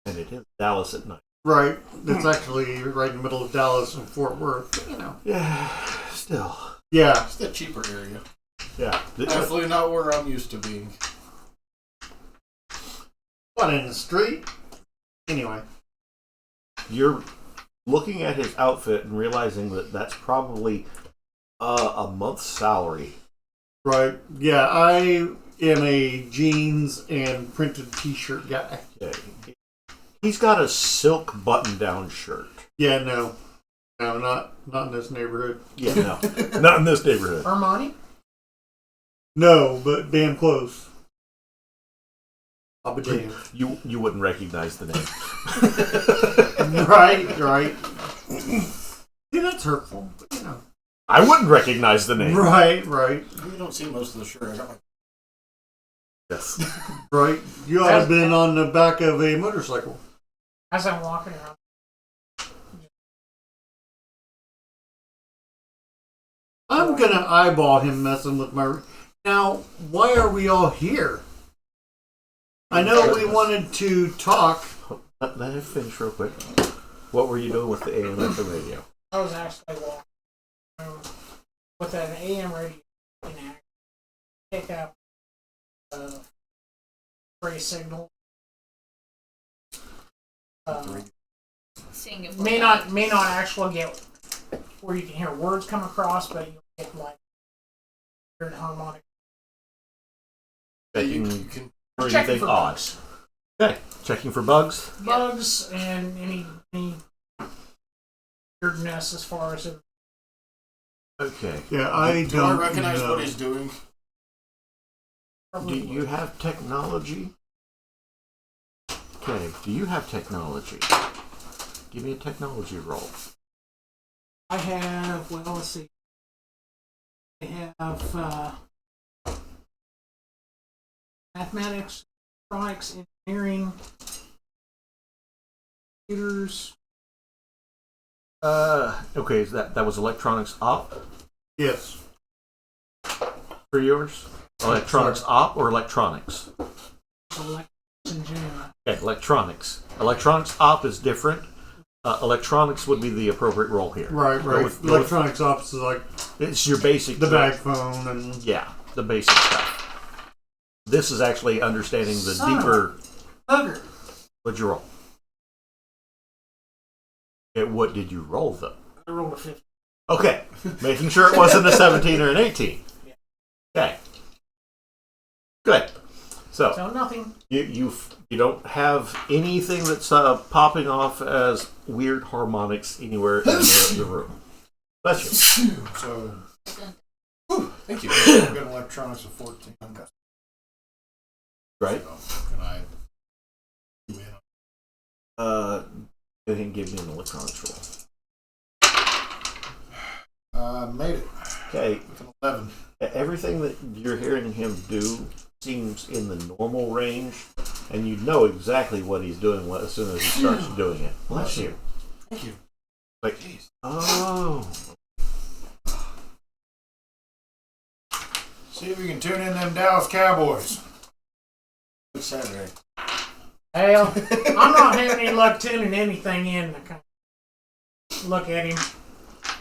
And it is Dallas at night. Right, it's actually right in the middle of Dallas and Fort Worth. You know. Yeah, still. Yeah, It's the cheaper area. Yeah. Definitely not where I'm used to being. what in the street? Anyway. You're looking at his outfit and realizing that that's probably a month's salary. Right. Yeah, I am a jeans and printed T-shirt guy. Yeah. He's got a silk button-down shirt. Yeah, no, not in this neighborhood. Yeah, no, not in this neighborhood. Armani? No, but damn close. I'll be damned. You wouldn't recognize the name. right. See, that's hurtful, but you know. I wouldn't recognize the name. Right. You don't see most of the shirt. I got my Yes. Right. You ought to have been on the back of a motorcycle. As I'm walking around. I'm gonna eyeball him messing with my. Now, why are we all here? I know we wanted to talk. Let me finish real quick. What were you doing with the AM FM radio? I was actually walking around with an AM radio in action. Pick up phrase signal. Seeing if May not actually get where you can hear words come across, but you'll get like weird harmonic. Checking you can for Checking anything for odd. bugs. Okay. Checking for bugs. Bugs and any weirdness as far as it. Okay. Yeah, I do don't I recognize know. what he's doing? Do you have technology? Okay. Do you have technology? Give me a technology roll. I have, well, let's see. I have mathematics, electronics, engineering, computers. Okay, so that was electronics op Yes. for yours? Electronics op or electronics? Electronics in general. Okay, electronics. Electronics op is different. Electronics would be the appropriate role here. Right. Go with- Electronics office is like It's your basic the stuff. bag phone and Yeah, the basic stuff. This is actually understanding the Son of a- deeper. Bugger. What'd you roll? Okay, what did you roll though? I rolled a 50. Okay, making sure it wasn't a 17 or an 18. Okay, good. So So nothing. you don't have anything that's popping off as weird harmonics anywhere in the room. Bless you. So Thank you. I've got electronics of 14. Right? So, can I? Go ahead and give me an electronics roll. Made it. Okay. With an 11. Everything that you're hearing him do seems in the normal range, and you know exactly what he's doing as soon as he starts doing it. Bless you. Thank you. Like, oh. See if you can tune in them Dallas Cowboys. Good Saturday. Hell, I'm not having any luck tuning anything in. I kind of look at him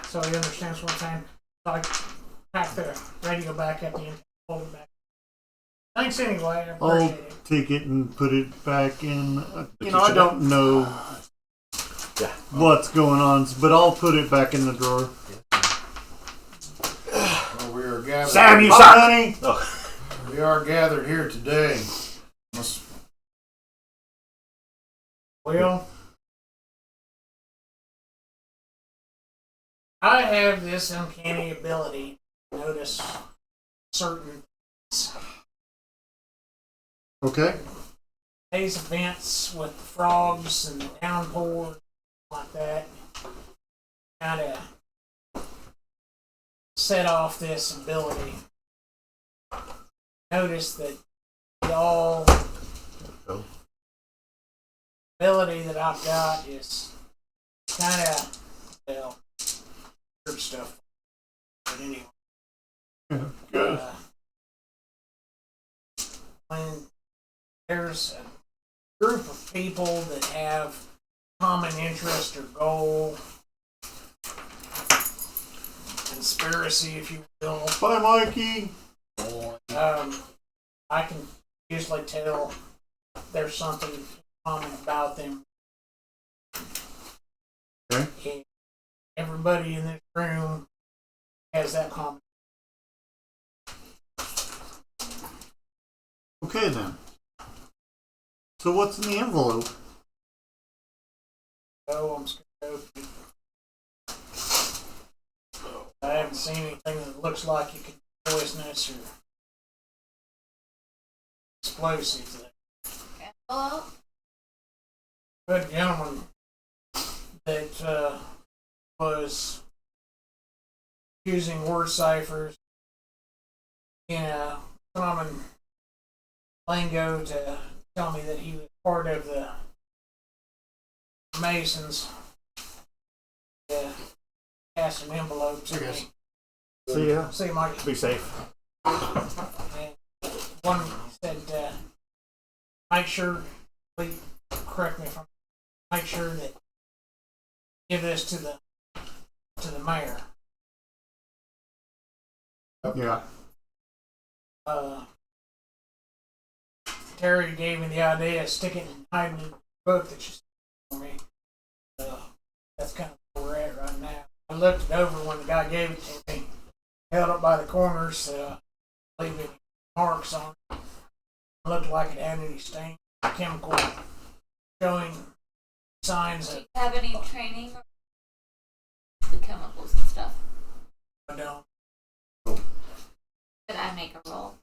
so he understands what I'm saying. So I pack the radio back at the end, hold it back. Thanks anyway. I I'll appreciate it. take it and put it back in. The I kitchenette? don't know Yeah. what's going on, but I'll put it back in the drawer. Well, we are gathered. Sam, you Hi, suck! honey. Oh. We are gathered here today. Let's- Well, I have this uncanny ability to notice certain things. Okay. These events with the frogs and the downpour, like that, kind of set off this ability. Notice that y'all Oh. ability that I've got is kind of, well, weird stuff. But anyway. Good. When there's a group of people that have common interest or goal, conspiracy, if you will, Bye, Mikey. I can usually tell there's something common about them. Okay. And everybody in this room has that common. Okay, then. So what's in the envelope? So I'm scared. I haven't seen anything that looks like it could be poisonous or explosives. Hello? Good gentleman that was using word ciphers in a common lingo to tell me that he was part of the Masons. Pass an envelope to me. See ya. See you, Mike. Be safe. And one said, make sure, please correct me if I'm, make sure that give this to the mayor. Yeah. Terry gave me the idea of sticking and hiding in the book that you sent for me. That's kind of where we're at right now. I looked it over when the guy gave it to me. Held it by the corners, leaving marks on it. It looked like it had any stain, chemical showing signs Do of you have any training with chemicals and stuff? I don't. Could I make a roll?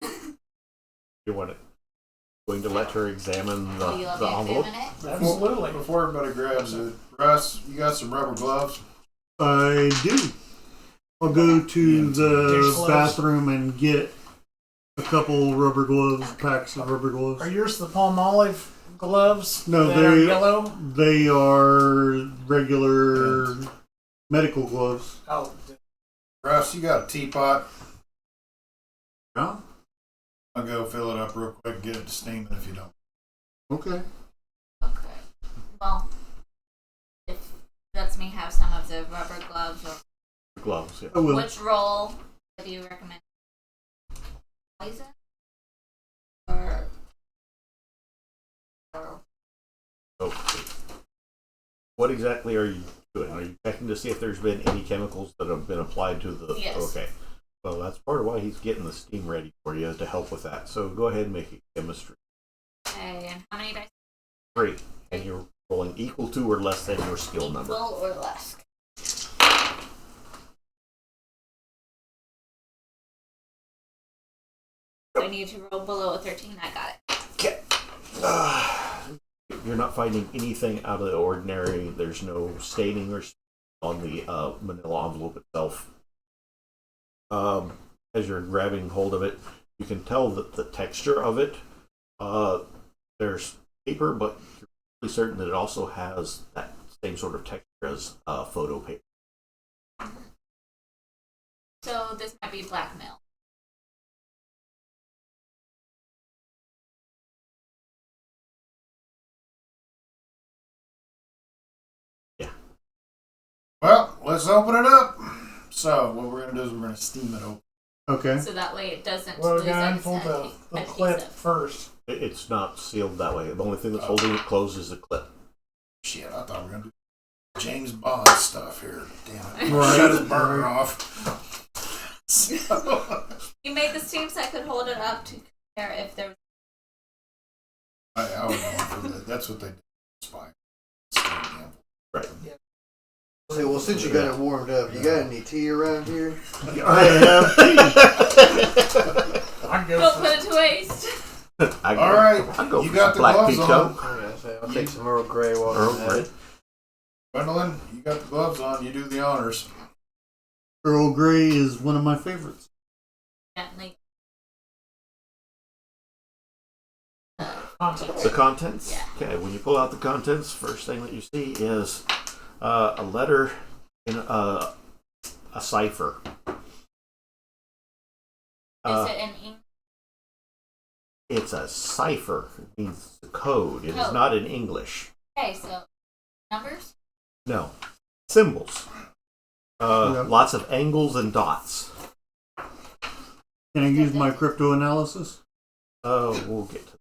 You want it? Going to let her examine the, Do you let the me envelope? examine it? Absolutely. Before everybody grabs it, Russ, you got some rubber gloves? I do. I'll go to Dish the gloves. bathroom and get a couple rubber gloves, packs of rubber gloves. Are yours the palm olive gloves? No, that are they yellow. They are regular medical gloves. Oh, Russ, you got a teapot? Yeah. I'll go fill it up real quick, get it to steaming if you don't. Okay. Okay. Well, if you lets me have some of the rubber gloves, or Gloves, yeah. I will. which roll do you recommend? Poison? Or Okay. What exactly are you doing? Are you checking to see if there's been any chemicals that have been applied to the... Yes. Okay. Well, that's part of why he's getting the steam ready for you, is to help with that. So go ahead and make a chemistry. okay, and how many dice? 3. And you're rolling equal to or less than your skill number. Equal or less? I need to roll below a 13. I got it. Okay. You're not finding anything out of the ordinary. There's no staining or on the manila envelope itself. As you're grabbing hold of it, you can tell that the texture of it, there's paper, but you're pretty certain that it also has that same sort of texture as photo paper. So this might be blackmail. Yeah. Well, let's open it up. So what we're gonna do is we're gonna steam it open. Okay. So that way it doesn't Well, we lose gotta its unfold the clip adhesive. first. It's not sealed that way. The only thing that's holding it closed is the clip. Shit, I thought we were gonna do James Bond stuff here. Damn it. Right. Shut his burner off. So, You made the steam so I could hold it up to compare if there was. I was going for that. That's what they did. Spy. Steam Right. Say, well, since you got it warmed up, you got any tea around here? I have tea. I'd go Don't for put it to waste. I All right, I'll go you for got some the black gloves pico. on. I'm gonna say, I'll take some Earl Grey water. Earl on that. Grey. Gwendolyn, you got the gloves on. You do the honors. Earl Grey is one of my favorites. Gently. contents. The contents? Yeah. Okay, when you pull out the contents, first thing that you see is a letter in a cipher. Is it in ink? It's a cipher. It means the code. It is Code. not in English. Okay, so numbers? No. Symbols. Yep. Lots of angles and dots. Can I use my crypto-analysis? We'll get to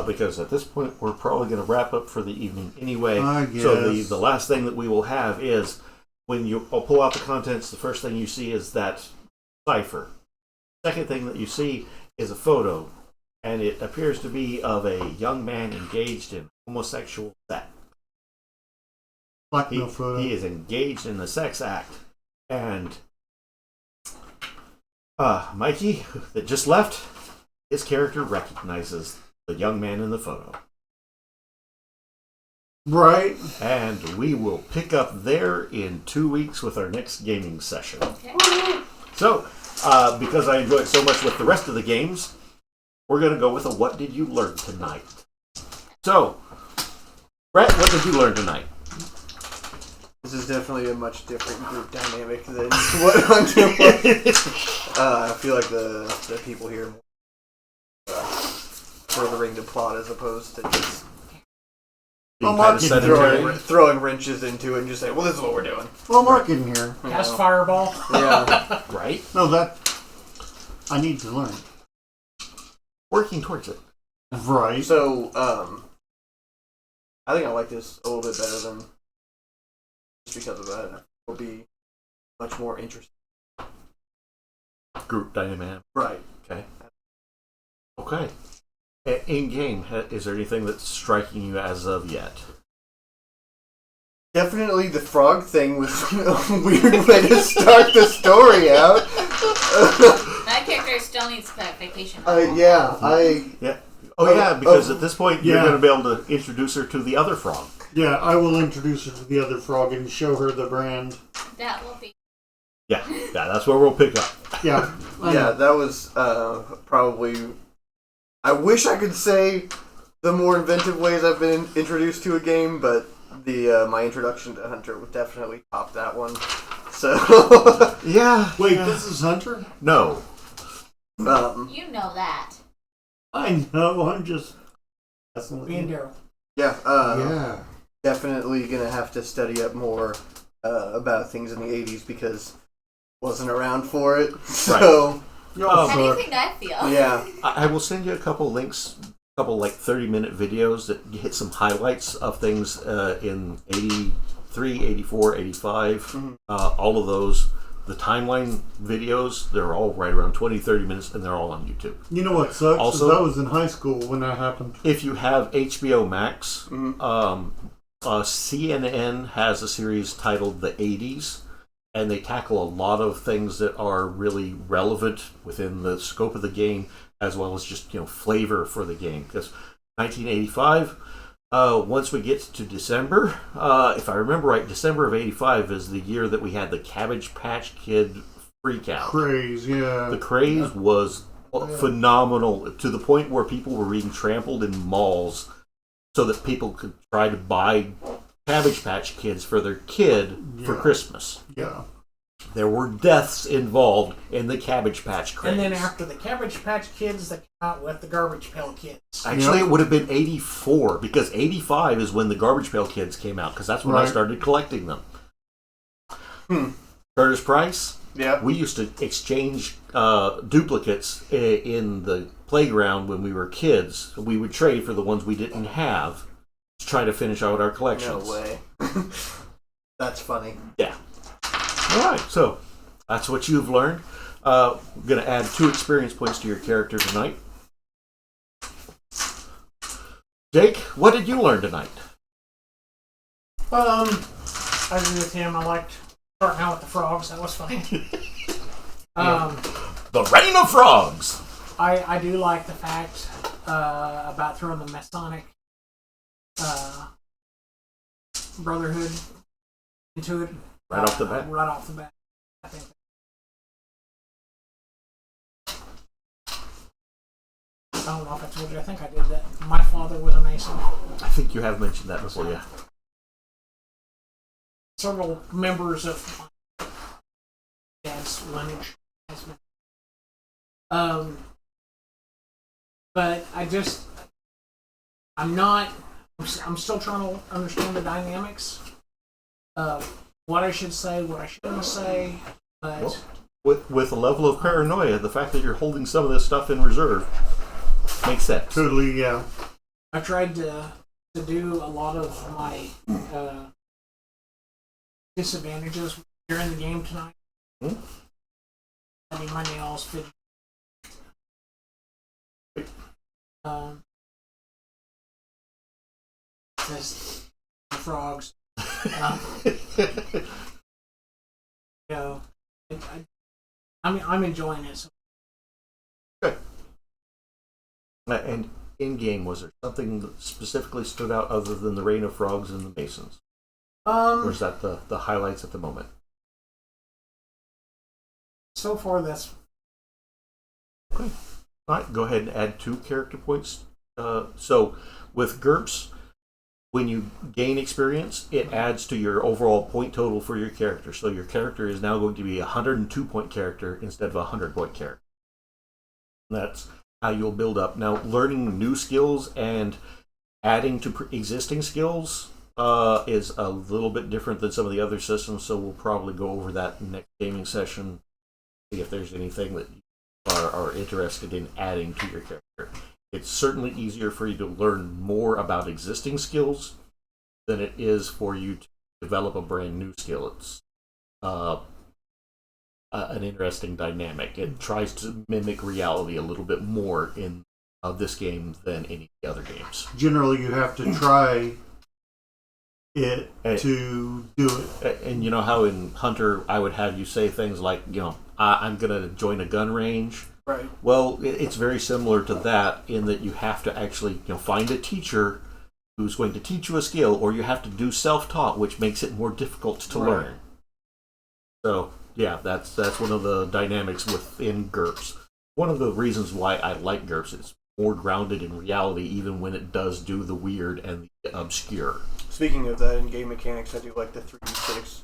because at this point we're probably going to wrap up for the evening anyway. I So guess. the last thing that we will have is when you pull out the contents, the first thing you see is that cipher. Second thing that you see is a photo, and it appears to be of a young man engaged in homosexual sex. Blackmail photo. He is engaged in the sex act, and Mikey, that just left, his character recognizes the young man in the photo. Right. And we will pick up there in 2 weeks with our next gaming session. Okay. So, because I enjoy it so much with the rest of the games, we're going to go with a What Did You Learn Tonight? So, Brett, what did you learn tonight? This is definitely a much different group dynamic than what Hunter was. I feel like the people here furthering the plot as opposed to just Being Mark, kind of sedentary. throwing wrenches into it and just saying, well, this is what we're doing. Well, Mark in here. You Cast know? fireball. Yeah. Right? No, that I need to learn. Working towards it. Right. So, I think I like this a little bit better than just because of that. It'll be much more interesting. Group dynamic. Right. Okay. Okay. In game, is there anything that's striking you as of yet? Definitely the frog thing was a weird way to start the story out. My character still needs vacation. Yeah, Yeah. Oh, yeah, because at this point you're Yeah. going to be able to introduce her to the other frog. Yeah, I will introduce her to the other frog and show her the brand. That will be. Yeah, that's where we'll pick up. Yeah. I yeah, know. that was probably. I wish I could say the more inventive ways I've been introduced to a game, but the my introduction to Hunter would definitely top that one. So, Yeah. Wait, this is Hunter? No. You know that. I know, I'm just... That's Me and Daryl. yeah, yeah. definitely gonna have to study up more about things in the '80s because wasn't around for it. So, Y'all How do you suck. think I feel? yeah, I will send you a couple links, a couple like 30-minute videos that hit some highlights of things in 83, 84, 85. Mhm. All of those, the timeline videos, they're all right around 20, 30 minutes, and they're all on YouTube. You know what sucks? Also- is I was in high school when that happened. If you have HBO Max, Mhm. CNN has a series titled The 80s, and they tackle a lot of things that are really relevant within the scope of the game, as well as just flavor for the game. Because 1985, once we get to December, if I remember right, December of '85 is the year that we had the Cabbage Patch Kid freak out. Craze, yeah. The craze was phenomenal, to the point where people were being trampled in malls so that people could try to buy Cabbage Patch Kids for their kid for Christmas. Yeah. There were deaths involved in the Cabbage Patch craze. And then after the Cabbage Patch Kids, they came out with the Garbage Pail Kids. Actually, it would have been 84, because 85 is when the Garbage Pail Kids came out, because that's when I started collecting them. Curtis Price? Yeah. We used to exchange duplicates in the playground when we were kids. We would trade for the ones we didn't have to try to finish out our collections. No way. That's funny. Yeah. All right, so that's what you've learned. We're going to add 2 experience points to your character tonight. Jake, what did you learn tonight? I agree with him. I liked starting out with the frogs. That was funny. The Reign of Frogs! I do like the fact about throwing the Masonic Brotherhood into it. Right off the bat? Right off the bat. I think. I don't know if I told you. I think I did that. My father was a Mason. I think you have mentioned that before, yeah. Several members of my dad's lineage has been. But I'm still trying to understand the dynamics of what I should say, what I shouldn't say, but... Well, with a level of paranoia, the fact that you're holding some of this stuff in reserve makes sense. Totally, yeah. I tried to do a lot of my disadvantages during the game tonight. Having my nails fidget. This frogs. I'm enjoying it. So. Good. And in game, was there something that specifically stood out other than the Reign of Frogs and the Masons? Or is that the highlights at the moment? So far, that's okay. All right, go ahead and add 2 character points. So with Gurps, when you gain experience, it adds to your overall point total for your character. So your character is now going to be a 102-point character instead of a 100-point character. That's how you'll build up. Now, learning new skills and adding to existing skills is a little bit different than some of the other systems, so we'll probably go over that in the next gaming session, see if there's anything that you are interested in adding to your character. It's certainly easier for you to learn more about existing skills than it is for you to develop a brand new skill. It's an interesting dynamic. It tries to mimic reality a little bit more in this game than any of the other games. Generally, you have to try it to do it. And you know how in Hunter I would have you say things like, I'm going to join a gun range. Right. Well, it's very similar to that in that you have to actually find a teacher who's going to teach you a skill, or you have to do self-taught, which makes it more difficult to learn. So, yeah, that's one of the dynamics within Gurps. One of the reasons why I like Gurps is more grounded in reality, even when it does do the weird and the obscure. Speaking of that, in game mechanics, I do like the 3d6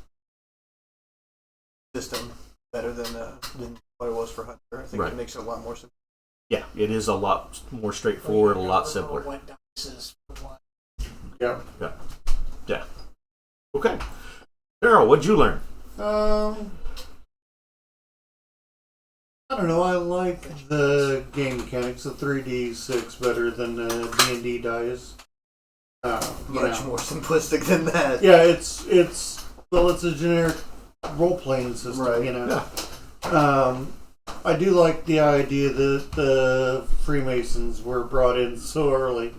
system better than what it was for Hunter. I think it makes it a lot more simple. Yeah, it is a lot more straightforward, a lot simpler. What dice is for what. Yeah. Okay. Daryl, what'd you learn? I don't know. I like the game mechanics, the 3D6, better than the D&D dice. Much more simplistic than that. Yeah, it's a generic role-playing system, right. Yeah. I do like the idea that the Freemasons were brought in so early.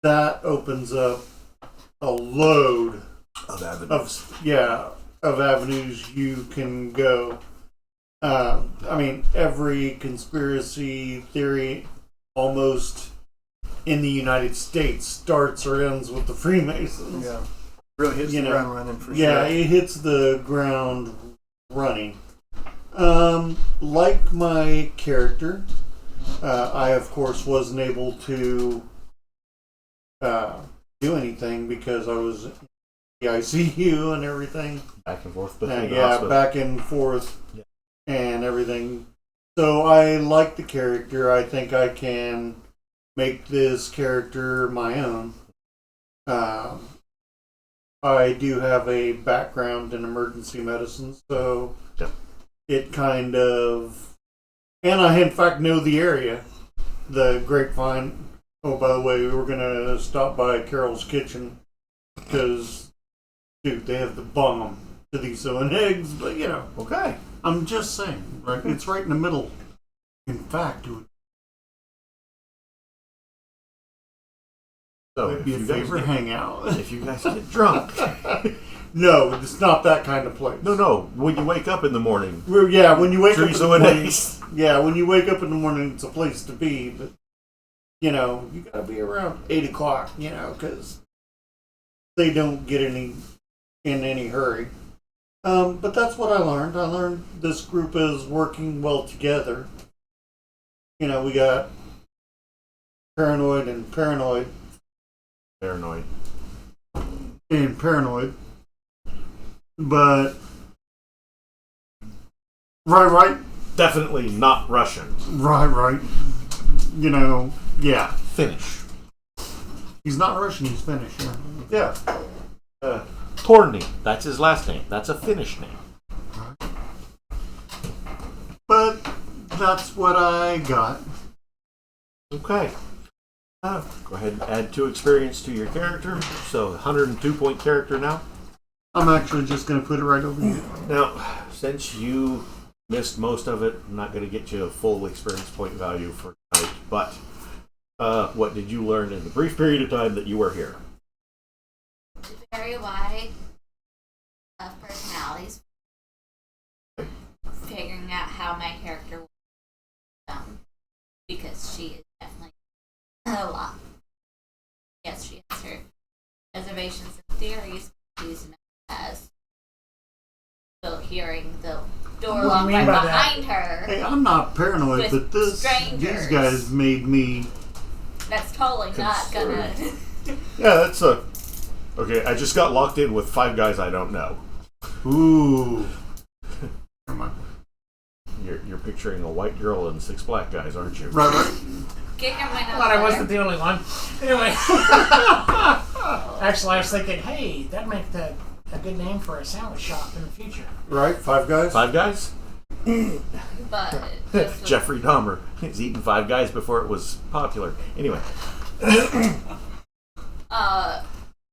That opens up a load of avenues. of avenues you can go. I mean, every conspiracy theory almost in the United States starts or ends with the Freemasons. Yeah. Really hits the ground running for Yeah, sure. it hits the ground running. Like my character, I of course wasn't able to do anything because I was in the ICU and everything. Back and forth between the Yeah, hospital. back and forth and everything. So I like the character. I think I can make this character my own. I do have a background in emergency medicine, so it kind of, and I in fact know the area, the Grapevine. Oh, by the way, we were gonna stop by Carol's Kitchen because, dude, they have the bomb to these sewing eggs. But you know, Okay. I'm just saying, right? It's right in the middle. In fact, it would So be a favorite hangout. if you guys get drunk, No, it's not that kind of place. no. When you wake up in the morning, Well, yeah, when you wake up in trees the and morning, eggs. yeah, when you wake up in the morning, it's a place to be. But you know, you gotta be around 8 o'clock. You know, because they don't get in any hurry. But that's what I learned. I learned this group is working well together. You know, we got paranoid and paranoid Paranoid. and paranoid. But right. Definitely not Russian. Right. You know, yeah. Finnish. He's not Russian, he's Finnish, yeah. Yeah. Torny. That's his last name. That's a Finnish name. But that's what I got. Okay. Go ahead and add 2 experience to your character. So 102 point character now. I'm actually just going to put it right over here. Now, since you missed most of it, I'm not going to get you a full experience point value for tonight. But what did you learn in the brief period of time that you were here? Very wide of personalities. Figuring out how my character will because she is definitely a lot. Yes, she has her reservations and theories. She's not as so hearing the door What do you lock mean right by that? behind her. Hey, I'm not paranoid, With but these strangers. guys made me... That's totally not gonna. Yeah, that's a... Okay, I just got locked in with 5 guys I don't know. Ooh. Never mind. You're picturing a white girl and 6 black guys, aren't you? Right. Get your mind Glad I out wasn't the only one. Anyway. Actually, I was thinking, hey, that'd make a good name for a sandwich shop in the future. Right, 5 guys? 5 guys? But just Jeffrey Dahmer. He's eaten 5 guys before it was popular. Anyway.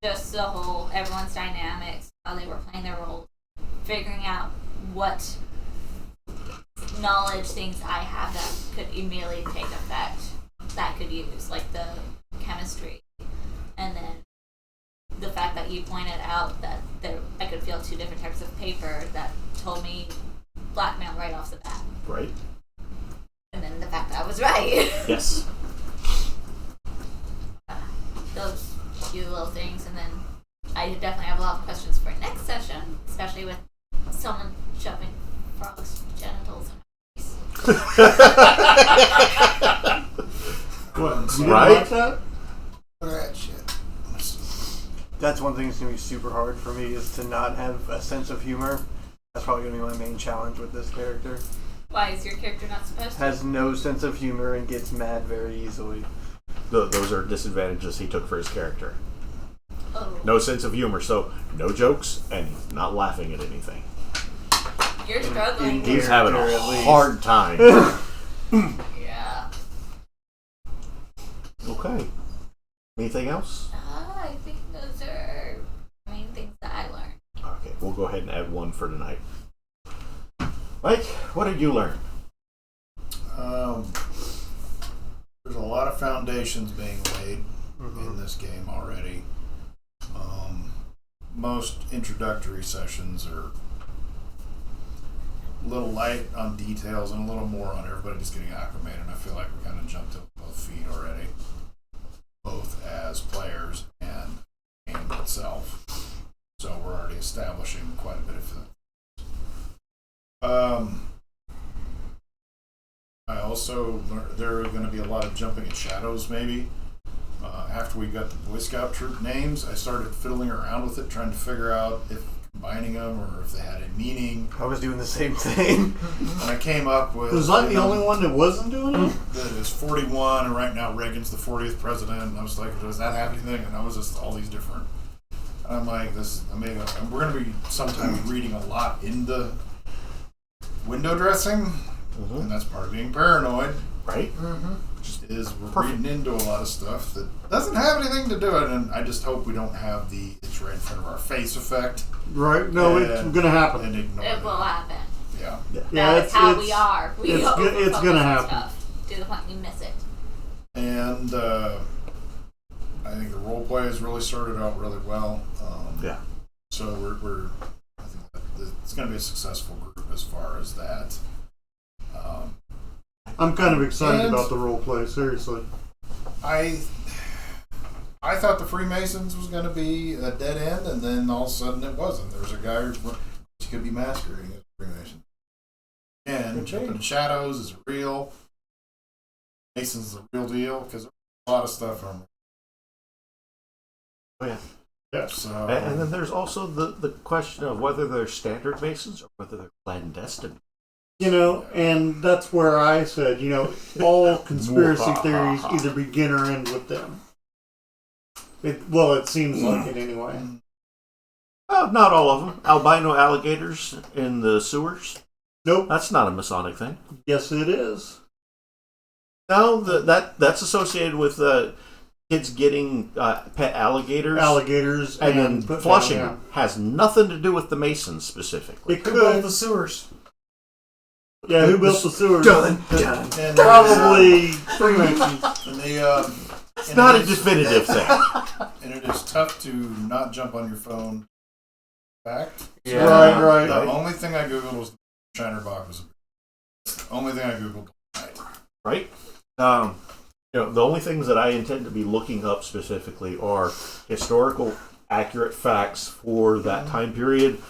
just the whole everyone's dynamics, how they were playing their roles, figuring out what knowledge things I have that could immediately take effect that I could use, like the chemistry, and then the fact that you pointed out that I could feel 2 different types of paper that told me blackmail right off the bat, Right? and then the fact that I was right. Yes. Those few little things, and then I definitely have a lot of questions for next session, especially with someone shoving frogs' genitals in my face. What, you didn't Right? like that? That shit. That's one thing that's going to be super hard for me is to not have a sense of humor. That's probably going to be my main challenge with this character. Why is your character not supposed to? Has no sense of humor and gets mad very easily. Those are disadvantages he took for his character. Oh, No sense of humor, so no jokes and not laughing at anything. you're struggling. He's having Or a at least. hard time. Yeah. Okay. Anything else? I think those are the main things that I learned. Okay, we'll go ahead and add 1 for tonight. Mike, what did you learn? There's a lot of foundations being laid in this game already. most introductory sessions are a little light on details and a little more on everybody just getting acclimated. And I feel like we kind of jumped up both feet already, both as players and the game itself. So we're already establishing quite a bit of it. I also learned there are going to be a lot of jumping at shadows maybe. After we got the Boy Scout troop names, I started fiddling around with it, trying to figure out if combining them or if they had a meaning. I was doing the same thing. And I came up with... Was I the only one that wasn't doing it? That is 41, and right now Reagan's the 40th president. And I was like, does that have anything? And I was just all these different... And I'm like, this is amazing. And we're going to be sometimes reading a lot into window dressing, and that's part of being paranoid. Right? Is we're reading into a lot of stuff that doesn't have anything to do with it, and I just hope we don't have the it's right in front of our face effect. Right? No, it's gonna happen. And ignore It will happen. Yeah. That's how we are. It's gonna happen. Stuff to the point we miss it. And I think the role play has really started out really well. Yeah. So we're I think that it's going to be a successful group as far as that. I'm kind of excited And- about the role play. Seriously. I thought the Freemasons was going to be a dead end, and then all of a sudden it wasn't. There was a guy who could be masquerading as a Freemason. And jumping in shadows is real. Masons is the real deal because there's a lot of stuff on. Oh, yeah. Yeah. So And then there's also the question of whether they're standard Masons or whether they're clandestine. You know, and that's where I said, you know, all conspiracy theories either begin or end with them. It seems like it anyway. Not all of them. Albino alligators in the sewers. Nope. That's not a Masonic thing. Yes, it is. No, that's associated with kids getting pet alligators. Alligators And then put flushing down, them. Has nothing to do with the Masons specifically. It Who built could. the sewers? Yeah, who built the sewers? Done. and Probably Freemasons. And the It's not a definitive thing. and it is tough to not jump on your phone. Fact. Yeah. Right. The only thing I googled was Shiner Box. The only thing I googled. Right? The only things that I intend to be looking up specifically are historical accurate facts for that time period,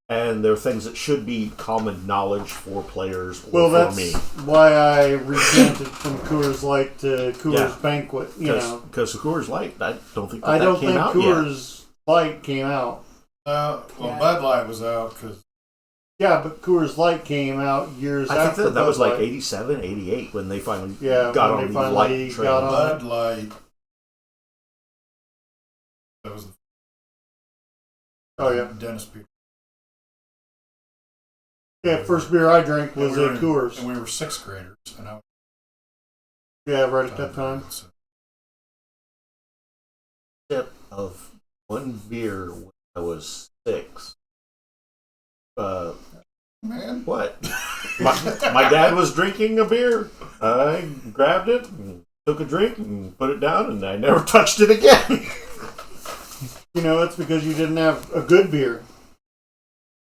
and they're things that should be common knowledge for players or Well, for that's me. why I recanted from Coors Light to Coors Banquet. You know, Because Coors Light, I don't think I that don't came think out yet. Coors Light came out. Bud Light was out because Yeah, but Coors Light came out years I after think that was Bud like Light. 87, 88 when they finally Yeah, got when on they the finally light train. got on. Bud Light. That was Oh yeah, Dennis Peter. yeah. First beer I drank And was we a were in- Coors. and we were sixth graders, and I was Yeah, right at that time. So, Sip of one beer when I was 6. man, What? my dad was drinking a beer. I grabbed it and took a drink and put it down, and I never touched it again. You know, it's because you didn't have a good beer.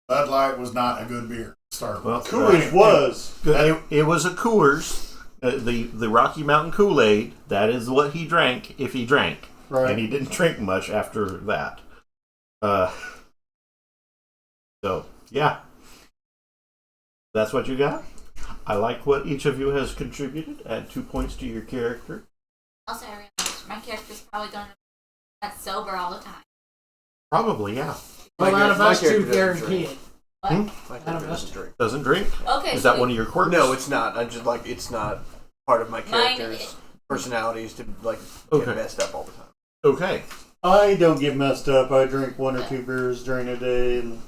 Bud Light was not a good beer. Start Well, Coors was. It was a Coors, the Rocky Mountain Kool-Aid. That is what he drank if he drank, Right. and he didn't drink much after that. So yeah, that's what you got. I like what each of you has contributed. Add 2 points to your character. Also, I realized my character's probably going to be that sober all the time. Probably, yeah. Well, out of my us two, character doesn't guarantee drink. it. What? My Out of character us doesn't drink. Doesn't drink. Okay. Is so that one of your quirks? No, it's not. I just like it's not part of my Mine character's is- personalities to like Okay. get messed up all the time. Okay. I don't get messed up. I drink 1 or 2 beers during a day, and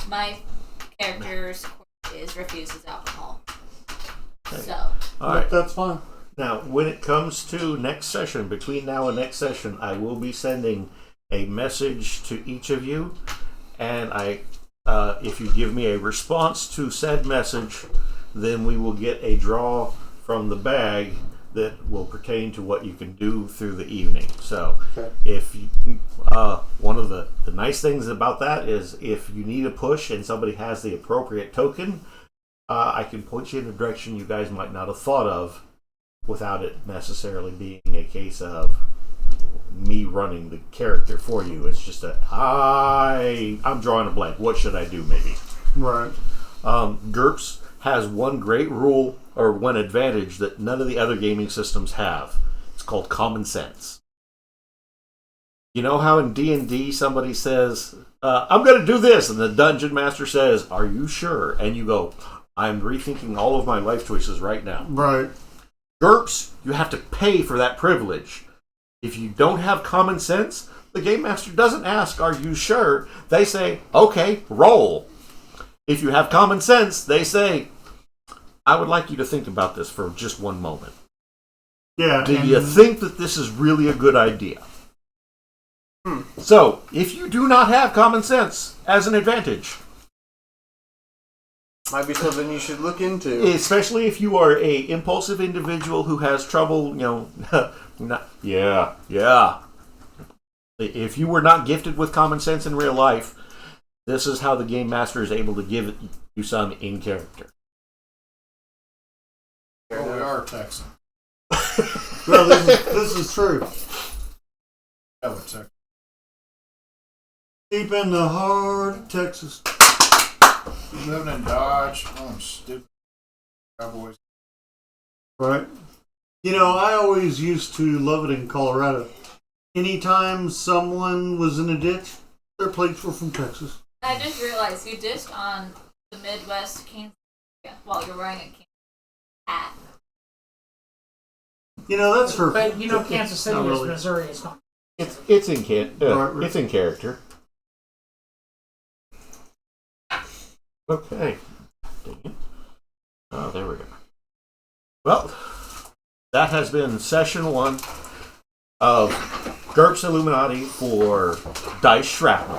my character's quirk is refuses alcohol. Okay. So, All right. that's fine. Now, when it comes to next session, between now and next session, I will be sending a message to each of you, and if you give me a response to said message, then we will get a draw from the bag that will pertain to what you can do through the evening. So, Okay. if you, one of the nice things about that is if you need a push and somebody has the appropriate token, I can point you in a direction you guys might not have thought of without it necessarily being a case of me running the character for you. It's just I'm drawing a blank. What should I do, maybe? Right. GURPS has one great rule or one advantage that none of the other gaming systems have. It's called common sense. You know how in D&D somebody says, I'm going to do this, and the dungeon master says, are you sure? And you go, I'm rethinking all of my life choices right now. Right. GURPS, you have to pay for that privilege. If you don't have common sense, the game master doesn't ask, are you sure? They say, okay, roll. If you have common sense, they say, I would like you to think about this for just one moment. Yeah. Do you think that this is really a good idea? So, if you do not have common sense as an advantage, Might be something you should look into. especially if you are a impulsive individual who has trouble, If you were not gifted with common sense in real life, this is how the game master is able to give you some in character. Well, we are Texan. No, this is true. Yeah, we're Texan. Deep in the heart of Texas. Living in Dodge. Oh, I'm stupid. Cowboys. Right. You know, I always used to love it in Colorado. Anytime someone was in a ditch, their plates were from Texas. I just realized you dished on the Midwest Kansas while you're wearing a Kansas hat. You know, that's her. But you know, Kansas City Not is really. Missouri. It's not. It's in Right. it's in character. Okay. Dang it. Oh, there we go. Well, that has been session 1 of GURPS Illuminati for Dice Shrapnel.